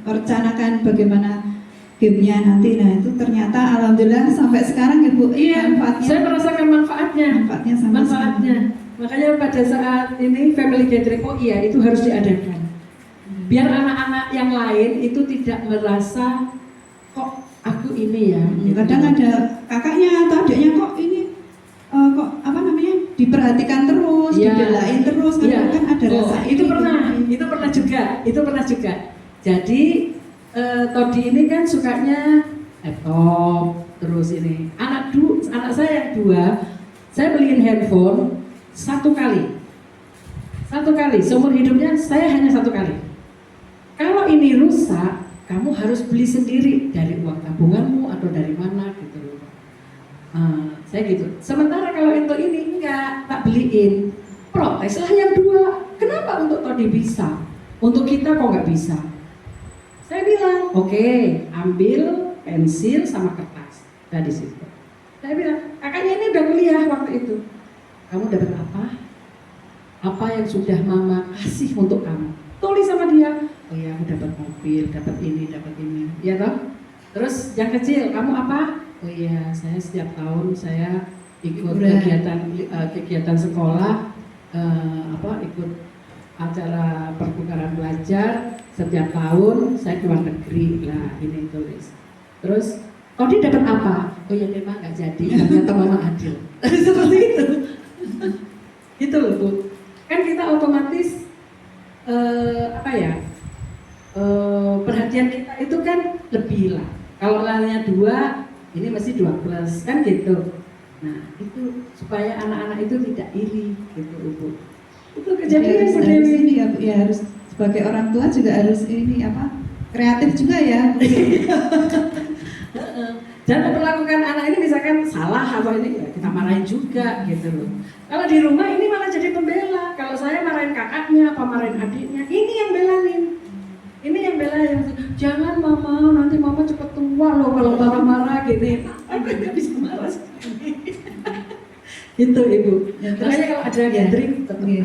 merencanakan bagaimana gamenya nanti. Nah itu ternyata alhamdulillah sampai sekarang ya Bu. Iya, manfaatnya, saya merasakan manfaatnya sama manfaatnya. Makanya pada saat ini family gathering, oh iya itu harus diadakan. Biar anak-anak yang lain itu tidak merasa kok aku ini ya. Kadang ada kakaknya atau adiknya kok ini diperhatikan terus, dibelain terus, kan ada rasa itu pernah juga. Jadi Todi ini kan sukanya laptop terus ini. Anak saya yang 2, saya beliin handphone satu kali seumur hidupnya, saya hanya 1 kali. Kalau ini rusak, kamu harus beli sendiri dari uang tabunganmu atau dari mana gitu loh. Saya gitu. Sementara kalau untuk ini enggak, tak beliin. Proteslah yang 2. Kenapa untuk Todi bisa? Untuk kita kok nggak bisa? Saya bilang, oke, ambil pensil sama kertas dari situ. Saya bilang, kakaknya ini udah kuliah waktu itu. Kamu dapat apa? Apa yang sudah mama kasih untuk kamu? Tulis sama dia. Oh ya, aku dapat mobil, dapat ini, ya toh? Terus yang kecil, kamu apa? Oh iya, saya setiap tahun saya ikut kegiatan sekolah, ikut acara pertukaran belajar setiap tahun. Saya keluar negeri, lah ini tulis. Terus, Todi dapat apa? Oh ya, memang nggak jadi, ternyata mama adil. Seperti itu. Gitu loh Bu. Kan kita otomatis perhatian kita itu kan lebih lah. Kalau lainnya 2, ini mesti 2+ kan gitu. Nah itu supaya anak-anak itu tidak iri gitu Bu. Itu kejadian harus ini ya harus sebagai orang tua juga harus ini kreatif juga ya. Dan memperlakukan anak ini misalkan salah atau ini ya kita marahin juga gitu loh. Kalau di rumah ini malah jadi pembela. Kalau saya marahin kakaknya apa marahin adiknya, ini yang belain. Ini yang belain. Jangan mama, nanti mama cepet tua loh kalau marah-marah gini. Aku nggak bisa marah sekali. Gitu Ibu. Ya, makanya kalau ada gathering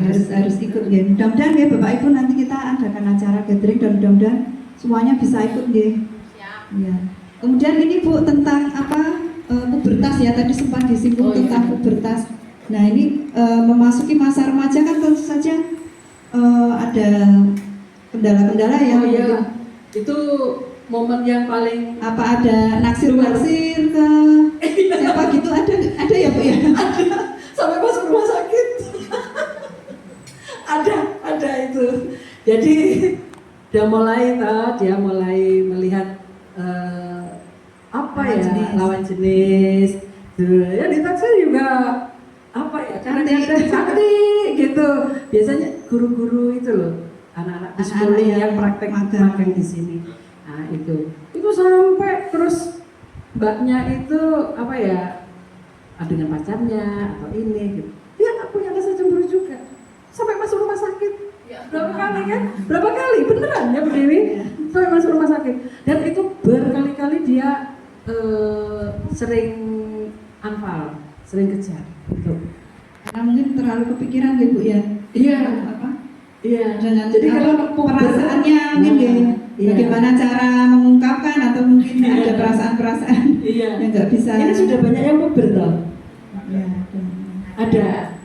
harus ikut ya. Mudah-mudahan ya Bapak Ibu nanti kita adakan acara gathering dan mudah-mudahan semuanya bisa ikut ya. Ya. Kemudian ini Bu tentang pubertas ya, tadi sempat disinggung tentang pubertas. Nah ini memasuki masa remaja kan tentu saja ada kendala-kendala ya. Oh iya, itu momen yang paling Apa ada naksir-naksir ke siapa gitu, ada ya Bu ya? sampai masuk rumah sakit. ada itu. Jadi dia mulai melihat apa Lawan ya jenis. lawan jenis. Ya ditaksir juga apa ya kadang-kadang cantik gitu. Biasanya guru-guru itu loh, anak-anak di sekolah Anak-anak yang praktek magang. magang di sini. Nah itu sampai terus mbaknya itu apa ya dengan pacarnya atau ini gitu. Dia nggak punya rasa cemburu juga sampai masuk rumah sakit. Berapa kali kan? Berapa kali beneran ya Bu Dewi? Sampai masuk rumah sakit. Dan itu berkali-kali dia sering anfal, sering kejar. Gitu. Karena mungkin terlalu kepikiran ya Bu ya. Iya. Apa? Iya. Dengan Jadi kalau perasaannya mungkin ya. Iya. Bagaimana cara mengungkapkan atau mungkin ada perasaan-perasaan Iya. yang nggak bisa. Ini sudah banyak yang puber loh. Ya, Ada.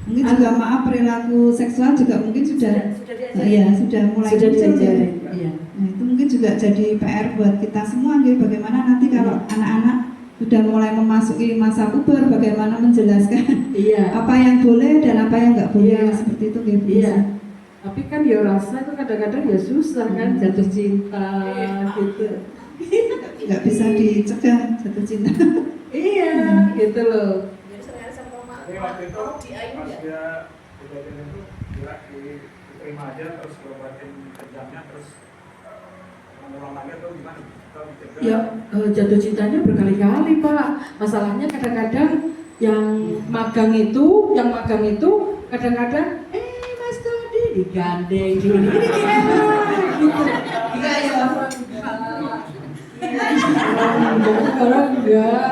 mungkin juga maaf perilaku seksual juga mungkin sudah sudah mulai Sudah muncul ya. diajarin. Iya. Nah, itu mungkin juga jadi PR buat kita semua gitu. Bagaimana nanti kalau anak-anak sudah mulai memasuki masa puber, bagaimana menjelaskan Iya. apa yang boleh dan apa yang nggak boleh Iya. seperti itu gitu. Iya. Tapi kan ya rasa itu kadang-kadang ya susah kan jatuh cinta gitu. Nggak bisa dicegah jatuh cinta. Iya, gitu loh. Jadi waktu itu pas dia kejadian itu dia diterima aja terus diobatin kejamnya terus mengulang lagi atau gimana? Atau dicegah? Ya jatuh cintanya berkali-kali Pak. Masalahnya kadang-kadang yang magang itu kadang-kadang Mas Todi digandeng dulu ini gitu. Iya ya. Orang enggak.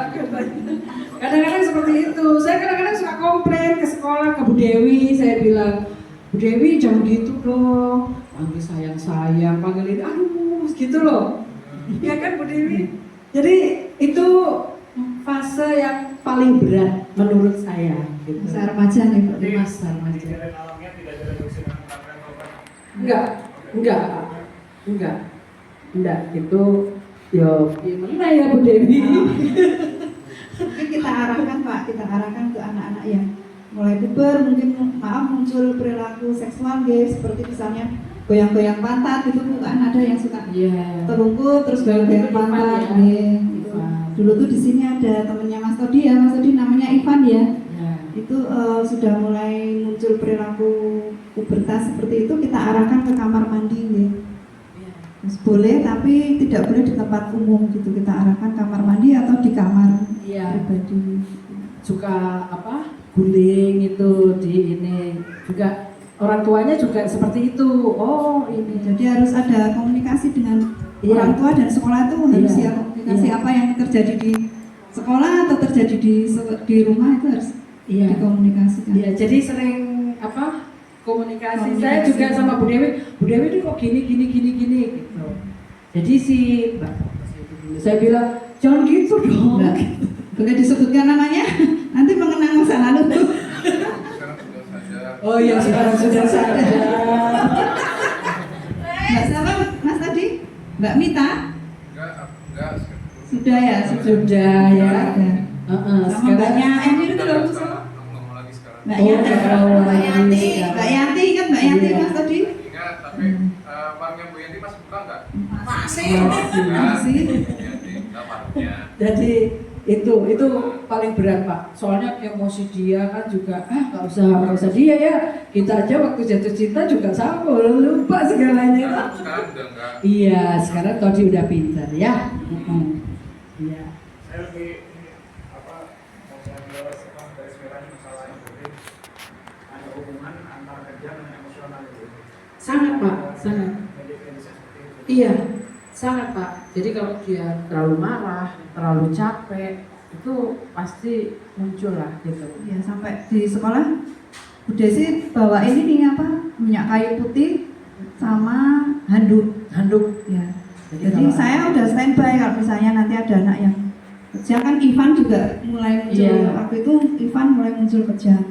Kadang-kadang seperti itu. Saya kadang-kadang suka komplain ke sekolah ke Bu Dewi. Saya bilang, Bu Dewi jangan gitu dong. Panggil sayang-sayang, panggil ini, aduh, gitu loh. Ya kan Bu Dewi. Jadi itu fase yang paling berat menurut saya. Gitu. Masa remaja nih Pak. Jadi Masa remaja. kejadian alamnya tidak direduksi dengan kata-kata obat. Enggak. Itu yo gimana ya Bu Dewi? Mungkin kita arahkan ke anak-anak yang mulai puber, mungkin muncul perilaku seksual guys, seperti misalnya goyang-goyang pantat itu kan ada yang suka Iya. terungkut terus goyang-goyang Itu pantat. Ivan ya. Gitu. Dulu tuh di sini ada temennya Mas Todi ya, Mas Todi namanya Ivan ya. Ya. Itu sudah mulai muncul perilaku pubertas seperti itu, kita arahkan ke kamar mandi ya. Terus boleh tapi tidak boleh di tempat umum gitu, kita arahkan kamar mandi atau di kamar Iya. pribadi. Suka apa? Guling itu di ini juga orang tuanya juga seperti itu. Oh ini. Jadi harus ada komunikasi dengan Iya. orang tua dan sekolah itu harus Iya. ya komunikasi Iya. apa yang terjadi di sekolah atau terjadi di rumah itu harus Iya. dikomunikasikan. Iya. Jadi sering apa? Komunikasi. Saya Komunikasi. juga sama Bu Dewi ini kok gini gitu. Jadi si Mbak saya bilang jangan gitu dong. Enggak. Boleh disebutkan namanya? Nanti mengenang masa lalu. Sekarang sudah saja. Oh iya sekarang sudah sadar. Mbak siapa Mas tadi? Mbak Mita? Enggak. Sudah ya? Sudah ya. Sama Sekarang Mbaknya Emir itu kalau nggak salah. Ngomong lagi sekarang. Mbak Oh, Yanti. Mbak Yanti. Mbak Yanti kan Mbak Yanti Iya. Mas tadi? Ingat, tapi warungnya Bu Yanti masih buka nggak? Masih. Yanti, nggak warungnya. Jadi itu paling berat Pak. Soalnya emosi dia kan juga nggak usah dia ya. Kita aja waktu jatuh cinta juga sama lupa segalanya. Sekarang udah enggak. Iya sekarang Todi udah pintar ya. Iya. Saya lebih ini apa mau saya jelas garis merahnya masalah yang penting ada hubungan antara kerja dan emosional itu. Sangat Pak, sangat. Medis-medisnya seperti itu. Iya, sangat Pak. Jadi kalau dia terlalu marah, terlalu capek, itu pasti muncul lah gitu. Ya sampai di sekolah Bu Desi bawa ini nih apa? Minyak kayu putih sama handuk. Ya. Jadi kalau- saya udah standby kalau misalnya nanti ada anak yang kejam kan Ivan juga mulai muncul Iya. waktu itu Ivan mulai muncul kejam.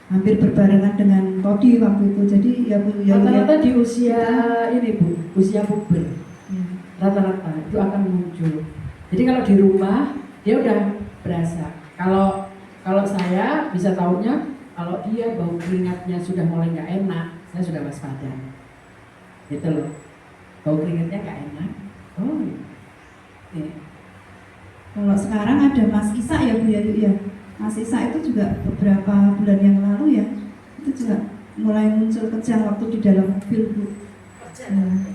hampir berbarengan dengan Todi waktu itu. Jadi ya Bu ya. Rata-rata di usia ini Bu, usia puber. Ya. Rata-rata itu akan muncul. Jadi kalau di rumah dia udah berasa. Kalau saya bisa tahunya kalau dia bau keringatnya sudah mulai nggak enak, saya sudah waspada. Gitu loh. Bau keringatnya nggak enak. Oh. Iya. Kalau sekarang ada Mas Isa ya Bu ya. Mas Isa itu juga beberapa bulan yang lalu ya, itu juga mulai muncul kejang waktu di dalam mobil Bu.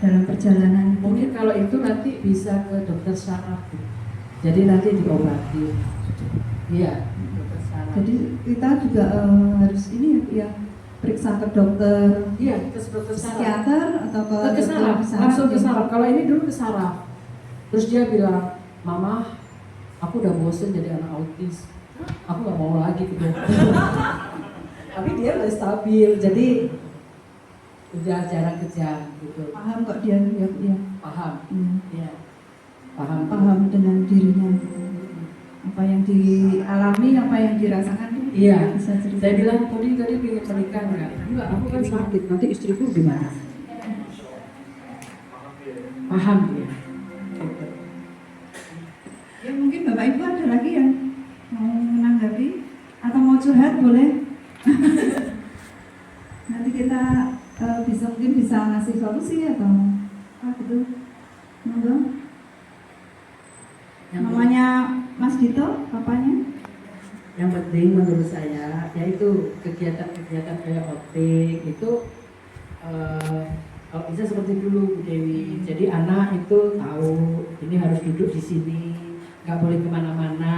Dalam perjalanan. Mungkin kalau itu nanti bisa ke dokter saraf Bu. Jadi nanti diobati. Iya, dokter saraf. Jadi kita juga harus ini ya periksa ke dokter. Iya, ke dokter saraf. Psikiater atau ke saraf, langsung ke saraf. Kalau ini dulu ke saraf. Terus dia bilang, "Mama, aku udah bosen jadi anak autis. Aku nggak mau lagi ke dokter." Tapi dia udah stabil, jadi udah jarang kejang gitu. Paham kok dia ya. Paham. Iya. Paham dengan dirinya. Apa yang dialami, apa yang dirasakan tuh Iya. bisa cerita. Saya bilang, tadi pengen menikah nggak? Enggak, aku kan sakit. Nanti istriku gimana? Paham dia. Gitu. Ya mungkin Bapak Ibu ada lagi yang mau menanggapi atau mau curhat boleh. Nanti kita mungkin bisa ngasih solusi atau apa gitu. Monggo. Namanya Mas Dito, papanya. Yang penting menurut saya yaitu kegiatan-kegiatan kayak outing itu kalau bisa seperti dulu Bu Dewi. Jadi anak itu tahu ini harus duduk di sini, nggak boleh kemana-mana,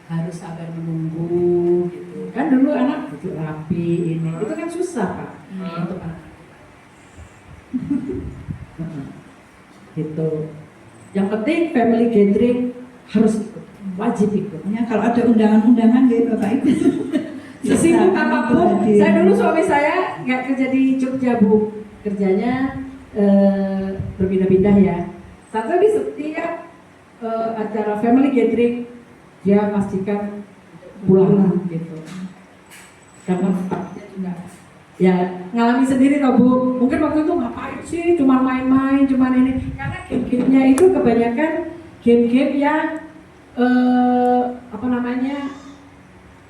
harus sabar menunggu gitu. Kan dulu anak duduk rapi ini, itu kan susah Pak untuk anak. Gitu. Yang penting family gathering harus ikut, wajib ikut. Ya, kalau ada undangan-undangan gitu Bapak Ibu. Sesibuk apapun, saya dulu suami saya nggak kerja di Jogja Bu, kerjanya berpindah-pindah ya. Satu di setiap acara family gathering dia pastikan pulang gitu. Karena dia juga ya ngalami sendiri loh Bu. Mungkin waktu itu ngapain sih, cuma main-main, cuma ini. Karena game-gamenya itu kebanyakan game-game yang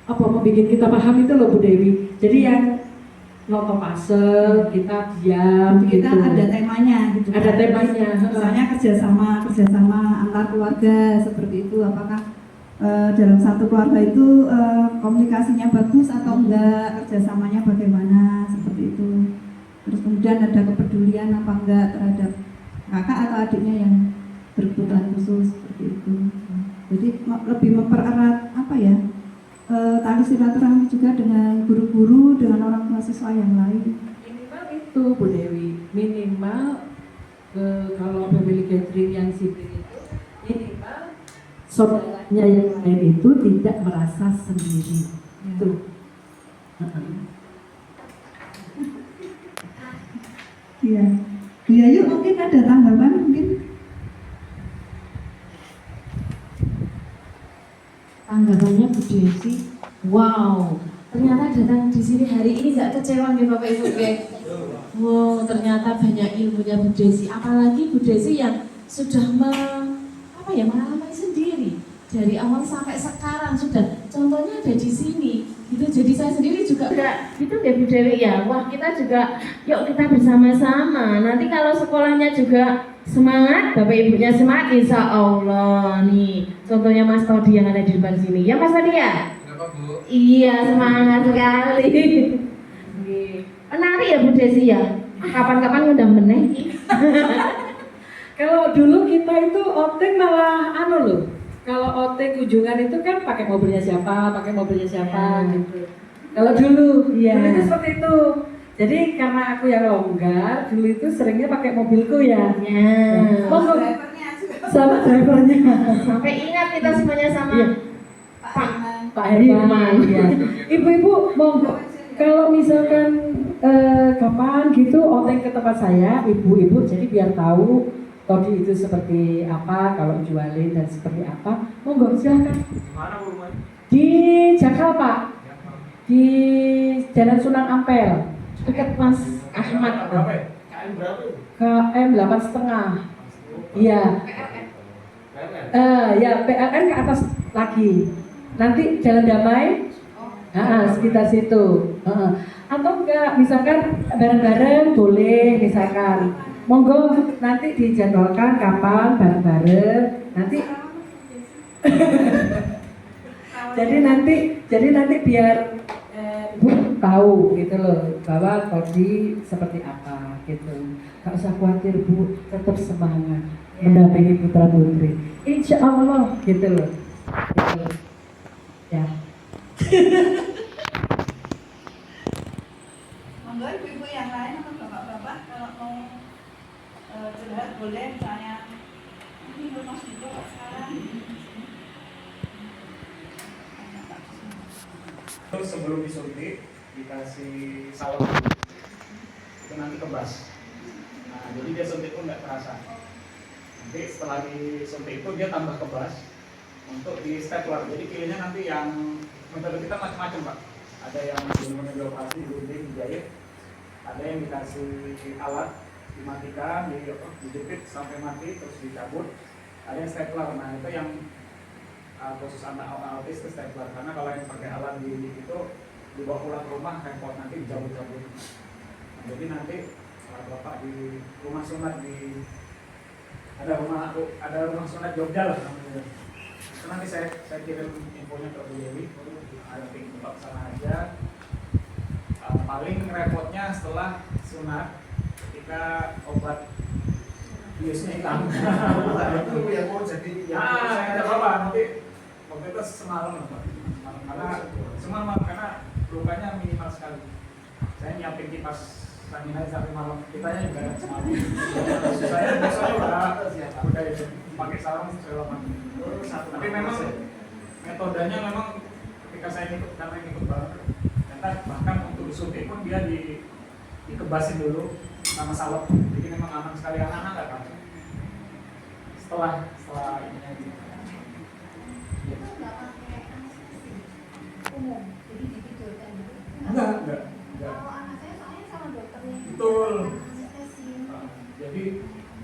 membuat kita paham itu loh Bu Dewi. Jadi yang noto puzzle, kita diam kita gitu. ada temanya gitu. Ada temanya. Misalnya kerjasama antar keluarga seperti itu. Apakah dalam satu keluarga itu komunikasinya bagus atau enggak, kerjasamanya bagaimana seperti itu. Terus kemudian ada kepedulian apa enggak terhadap kakak atau adiknya yang berkebutuhan khusus seperti itu. Jadi lebih mempererat tali silaturahmi juga dengan guru-guru, dengan orang tua siswa yang lain. Minimal itu Bu Dewi, minimal kalau family gathering yang sipil itu minimal saudaranya yang lain itu tidak merasa sendiri. Itu. Iya. Iya, yuk mungkin ada tanggapan mungkin. Tanggapannya Bu Desi, wow, ternyata datang di sini hari ini nggak kecewa nih Bapak Ibu ya. Wow, ternyata banyak ilmunya Bu Desi, apalagi Bu Desi yang sudah mengalami sendiri dari awal sampai sekarang sudah. Contohnya ada di sini. Gitu, jadi saya sendiri juga gitu ya Bu Dewi ya. Wah, kita juga yuk kita bersama-sama. Nanti kalau sekolahnya juga semangat, Bapak Ibunya semangat, insya Allah nih. Contohnya Mas Todi yang ada di depan sini. Ya Mas Todi ya? Kenapa Bu? Iya, semangat sekali. Menarik ya Bu Desi ya. Kapan-kapan ngundang meneh. Kalau dulu kita itu outing malah loh. Kalau outing kunjungan itu kan pakai mobilnya siapa gitu. Kalau dulu itu seperti itu. Jadi karena aku yang longgar, dulu itu seringnya pakai mobilku ya. Sama drivernya. Sampai ingat kita semuanya sama Pak Herman. Ya. Ibu-ibu monggo. Kalau misalkan kapan gitu outing ke tempat saya, ibu-ibu jadi biar tahu Todi itu seperti apa, kalau jualin dan seperti apa, monggo silahkan. Di mana Bu rumahnya? Di Jakal Pak. di Jalan Sunan Ampel, dekat Mas Ahmad. Berapa ya? KM berapa? KM 8,5. Iya. Ya PLN ke atas lagi. Nanti Jalan Damai, sekitar situ. Atau enggak, misalkan bareng-bareng boleh, misalkan. Monggo nanti dijadwalkan kapan bareng-bareng. Nanti. jadi nanti biar Ibu tahu gitu loh bahwa Kodi seperti apa gitu. Gak usah khawatir Bu, tetap semangat mendampingi putra putri. Insya Allah gitu loh. Gitu. Ya. Monggo ibu-ibu yang lain atau bapak-bapak kalau mau curhat boleh, misalnya ini Mas Dito sekarang. Terus sebelum disuntik dikasih salep itu nanti kebas. Nah jadi dia suntik pun nggak terasa. Nanti setelah disuntik itu dia tambah kebas untuk di stapler. Jadi pilihnya nanti yang metode kita macam-macam Pak. Ada yang benar-benar dioperasi, gunting, dijahit. Ada yang dikasih alat dimatikan, dijepit sampai mati terus dicabut. Ada yang stapler. Nah itu yang khusus anak autis itu stapler, karena kalau yang pakai alat itu dibawa pulang ke rumah repot, nanti dicabut-cabut. Nah, jadi nanti setelah bapak di rumah sunat ada rumah sunat Jogja lah namanya. Itu nanti saya kirim infonya ke Bu Dewi, ada ping bapak sana aja. Paling repotnya setelah sunat ketika obat biusnya hilang. Itu yang mau jadi saya tidak apa-apa, nanti waktu itu semalam karena lukanya minimal sekali. Saya nyiapin kipas angin aja sampai malam, kitanya juga semalam. Saya biasanya udah pakai sarung segala macam. Tapi memang metodenya memang ketika saya ikut banget, ternyata bahkan untuk disuntik pun dia dikebasin dulu sama salep, jadi memang aman sekali, anak-anak nggak apa. Setelah ini aja. Itu nggak pakai anestesi umum, jadi ditidurkan dulu. Enggak. Kalau anak saya soalnya sama dokternya Betul. anestesi. Jadi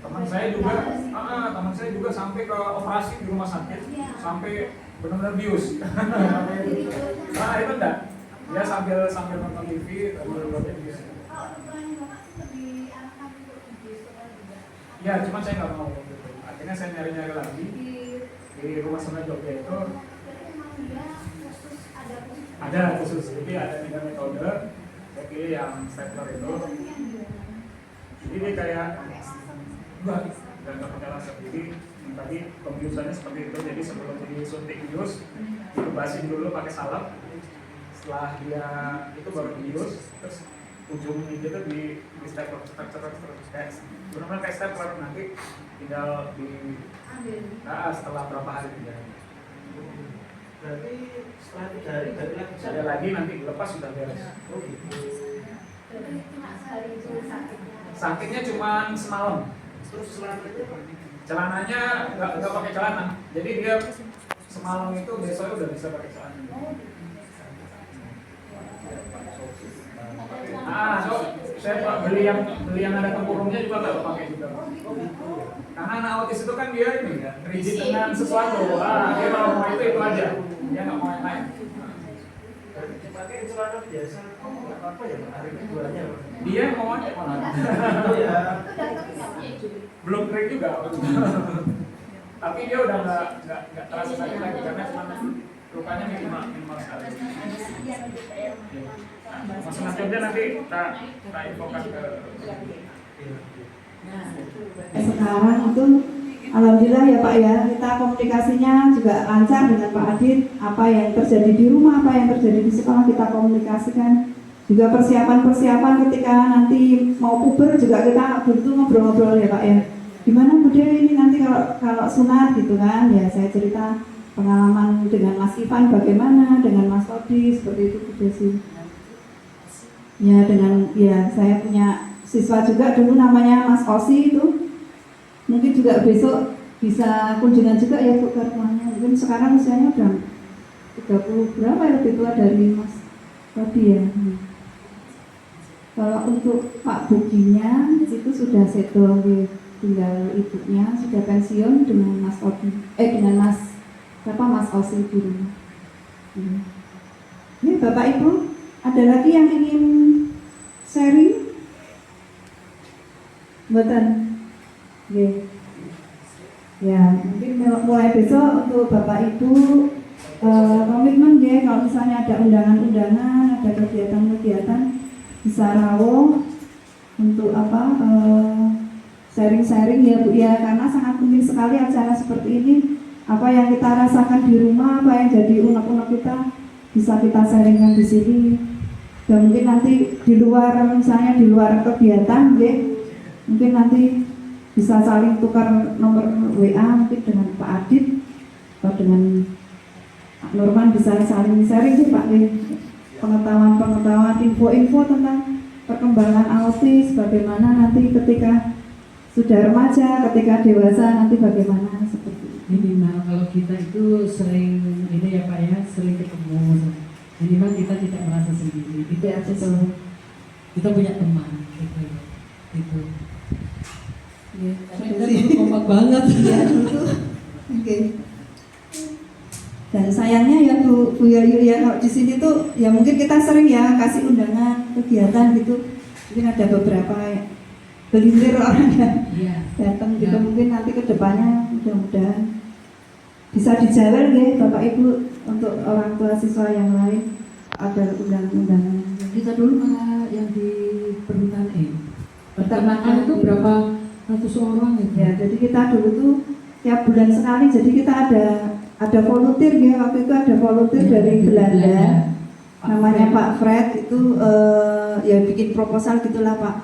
teman saya juga sampai ke operasi di rumah sakit, sampai benar-benar bius. Nah itu enggak, dia sambil nonton TV, sambil bius. Kalau ukurannya bapak sih lebih anak-anak untuk dibiusukan juga. Ya, cuma saya nggak mau gitu. Akhirnya saya nyari-nyari lagi di rumah sunat Jogja itu. Jadi memang dia khusus Ada khusus, jadi ada 3 metode. Saya pilih yang stapler itu. Jadi dia kayak enggak pakai laser. Jadi tadi pembiusannya seperti itu. Jadi sebelum disuntik bius, dikebasin dulu pakai salep. Setelah dia itu baru dibius, terus ujung ini itu di stapler benar-benar kayak stapler, nanti tinggal setelah berapa hari dia. Berarti setelah 3 hari berarti lagi Ada lagi nanti dilepas sudah beres. Oh gitu. Jadi cuma sehari itu sakitnya. Sakitnya cuma semalam. Terus selanjutnya Celananya nggak pakai celana. Jadi dia semalam itu besoknya udah bisa pakai celana. Saya beli yang ada tempurungnya juga nggak pakai juga. Karena anak autis itu kan dia ini kan rigid dengan sesuatu. Dia kalau mau itu aja. Dia nggak mau yang lain. berarti dipakai celana biasa, nggak apa-apa ya Pak, hari keduanya Pak? Dia mau aja malah. Oh ya. Belum kering juga. Tapi dia udah nggak terasa sakit lagi karena cuma lukanya minimal sekali. Mas Jogja nanti kita infokan ke. Sekarang itu alhamdulillah ya Pak ya, kita komunikasinya juga lancar dengan Pak Adit. Apa yang terjadi di rumah, apa yang terjadi di sekolah kita komunikasikan. Juga persiapan ketika nanti mau puber juga kita begitu ngobrol-ngobrol ya Pak ya. Gimana Bu Dewi ini nanti kalau sunat gitu kan, ya saya cerita pengalaman dengan Mas Ivan bagaimana, dengan Mas Odi seperti itu Bu Desi. Ya saya punya siswa juga dulu namanya Mas Osi itu, mungkin juga besok bisa kunjungan juga ya Bu ke rumahnya. Mungkin sekarang usianya udah 30 berapa ya, lebih tua dari Mas Tadi ya. Kalau untuk Pak Buginya itu sudah settle, tinggal ibunya sudah pensiun dengan Mas Odi, dengan Mas Osi di rumah. Ini Bapak Ibu, ada lagi yang ingin sharing? Mboten? Nggih. Ya, mungkin mulai besok untuk Bapak Ibu komitmen ya, kalau misalnya ada undangan-undangan, ada kegiatan-kegiatan bisa rawuh untuk sharing-sharing ya Bu ya, karena sangat penting sekali acara seperti ini. Apa yang kita rasakan di rumah, apa yang jadi unek-unek kita bisa kita sharingkan di sini. Dan mungkin nanti di luar, misalnya di luar kegiatan ya, mungkin nanti bisa saling tukar nomor WA mungkin dengan Pak Adit atau dengan Pak Nurman, bisa saling sharing sih Pak, pengetahuan-pengetahuan, info-info tentang perkembangan autis, bagaimana nanti ketika sudah remaja, ketika dewasa nanti bagaimana seperti itu. Minimal kalau kita itu sering ini ya Pak ya, sering ketemu, minimal kita tidak merasa sendiri. Itu Ya, betul. kita punya teman gitu. Ya, Karena kita kompak banget. ya, itu. Oke. Dan sayangnya ya Bu Yayu ya, kalau di sini tuh ya mungkin kita sering ya kasih undangan kegiatan gitu. Mungkin ada beberapa belintir orang yang datang gitu. Mungkin nanti ke depannya mudah-mudahan bisa dijawab ya Bapak Ibu untuk orang tua siswa yang lain ada undangan-undangan. Kita dulu malah yang di perhutanan peternakan itu berapa ratus orang gitu. Ya, jadi kita dulu tuh tiap bulan sekali, jadi kita ada volunteer ya, waktu itu ada volunteer dari Belanda. Namanya Pak Fred itu ya bikin proposal gitulah Pak.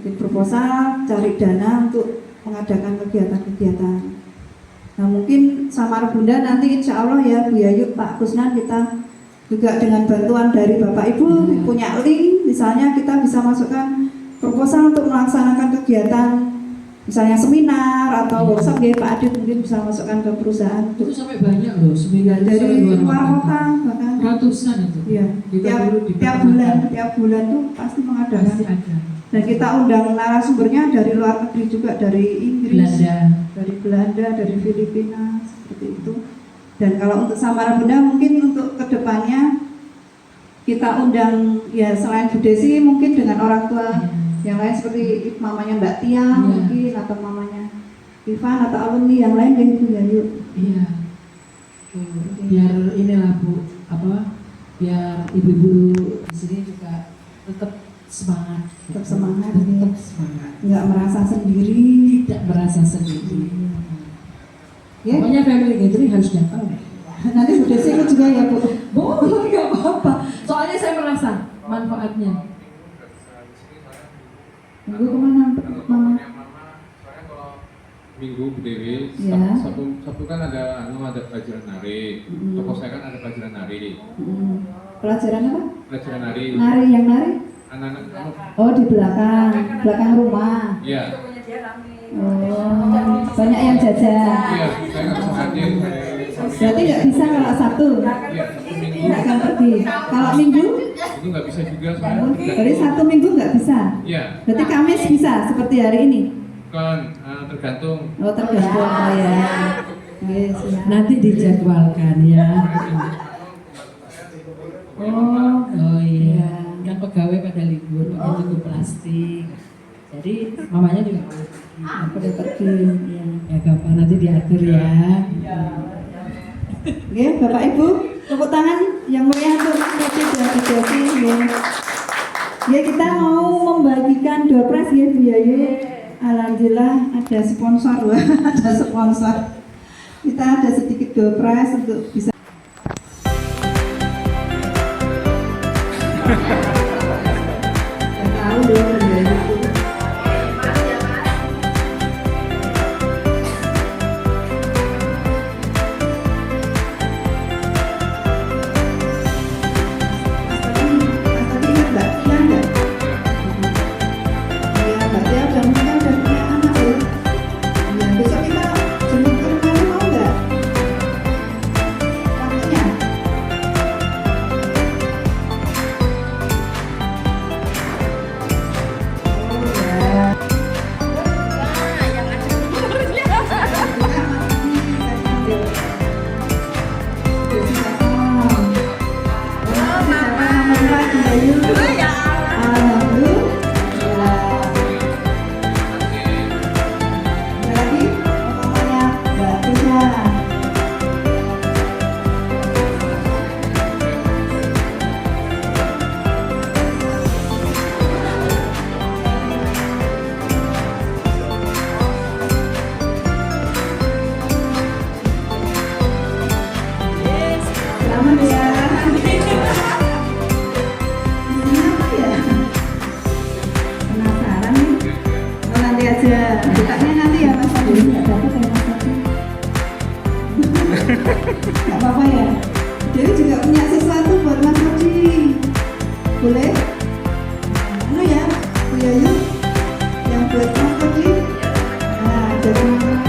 Bikin proposal, cari dana untuk mengadakan kegiatan-kegiatan. Nah mungkin Samara Bunda nanti insya Allah ya Bu Yayu, Pak Kusnan, kita juga dengan bantuan dari Bapak Ibu punya link, misalnya kita bisa masukkan proposal untuk melaksanakan kegiatan, misalnya seminar atau workshop ya Pak Adit, mungkin bisa masukkan ke perusahaan. Itu sampai banyak loh, seminar Dari luar kota bahkan ratusan itu. Iya, tiap bulan tuh pasti mengadakan. Pasti ada. Dan kita undang narasumbernya dari luar negeri juga, dari Inggris, dari Belanda, dari Filipina, seperti itu. Dan kalau untuk Samara Bunda mungkin untuk kedepannya kita undang ya selain Bu Desi mungkin dengan orang tua yang lain seperti mamanya Mbak Tiang mungkin, atau mamanya Ivan atau alumni yang lain yang Bu Yayu. Iya. Biar inilah Bu, biar ibu-ibu di sini juga tetap semangat, tetap semangat, nggak merasa sendiri, tidak merasa sendiri. Ya. Pokoknya family gathering harus datang deh. Nanti Bu Desi ikut juga ya Bu. Boleh, nggak apa-apa. Soalnya saya merasa manfaatnya. Minggu kemana Mama? Minggu Bu Dewi, Ya. Sabtu kan ada pelajaran nari. Toko saya kan ada pelajaran nari. Pelajaran apa? Pelajaran nari. Nari, yang nari? Anak-anak. Oh di belakang rumah. Iya. Oh, banyak yang jajan. Iya, saya nggak bisa hadir. Berarti nggak bisa kalau Sabtu? Iya, Minggu. Nggak akan pergi. Kalau Minggu? Itu nggak bisa juga soalnya. Berarti Sabtu Minggu nggak bisa? Iya. Berarti Kamis bisa seperti hari ini? Kan tergantung. Oh tergantung, oh ya. Yes, ya. Nanti dijadwalkan ya. Oh iya. Kan pegawai pada libur, pakai tutup plastik. Jadi mamanya juga Pada pergi. ya gampang nanti diatur ya. Oke, Bapak Ibu, tepuk tangan yang meriah untuk Desi dan Bu Desi. Ya kita mau membagikan door prize ya Bu Yayu. Alhamdulillah ada sponsor loh, ada sponsor. Kita ada sedikit door prize untuk bisa. Tahu dong Bu Yayu. Selamat ya. Isinya apa ya? Penasaran nih? Oh, nanti aja. Bukanya nanti ya Mas Adi. Nggak dapat ya Mas Adi. Nggak apa-apa ya. Dewi juga punya sesuatu buat Mas Adi. Boleh? Anu ya, Bu Yayu. Yang buat Mas Adi. Nah, jadi buat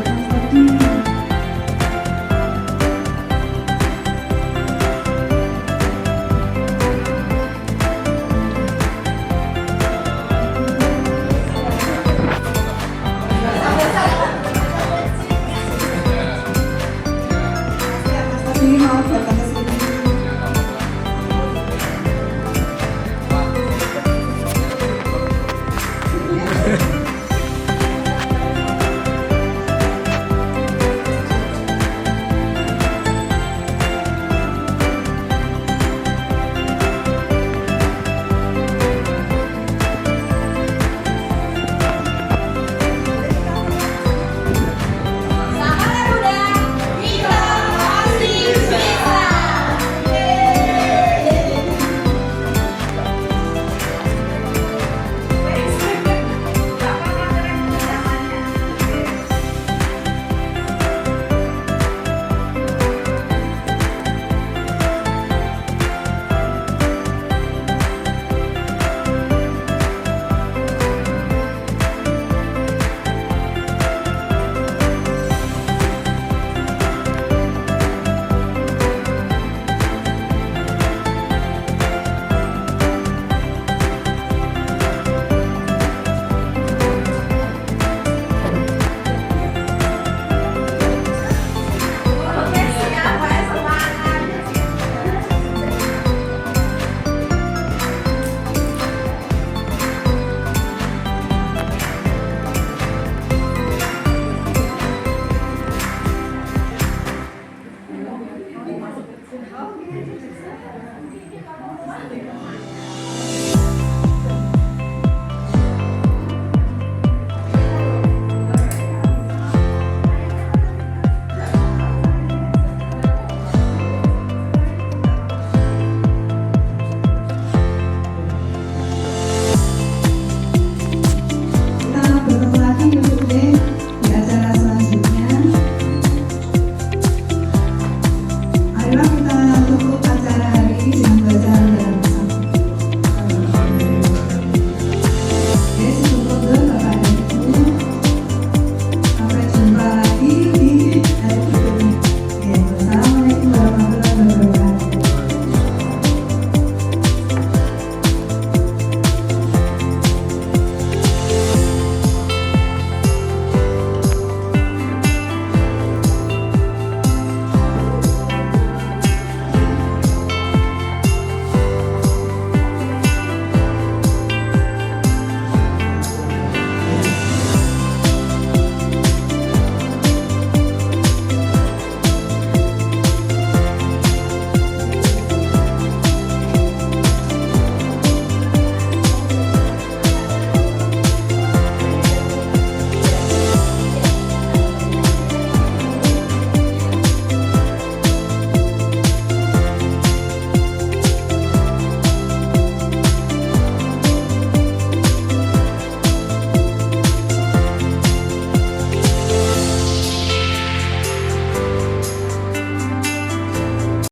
Mas Adi. Ini mau buat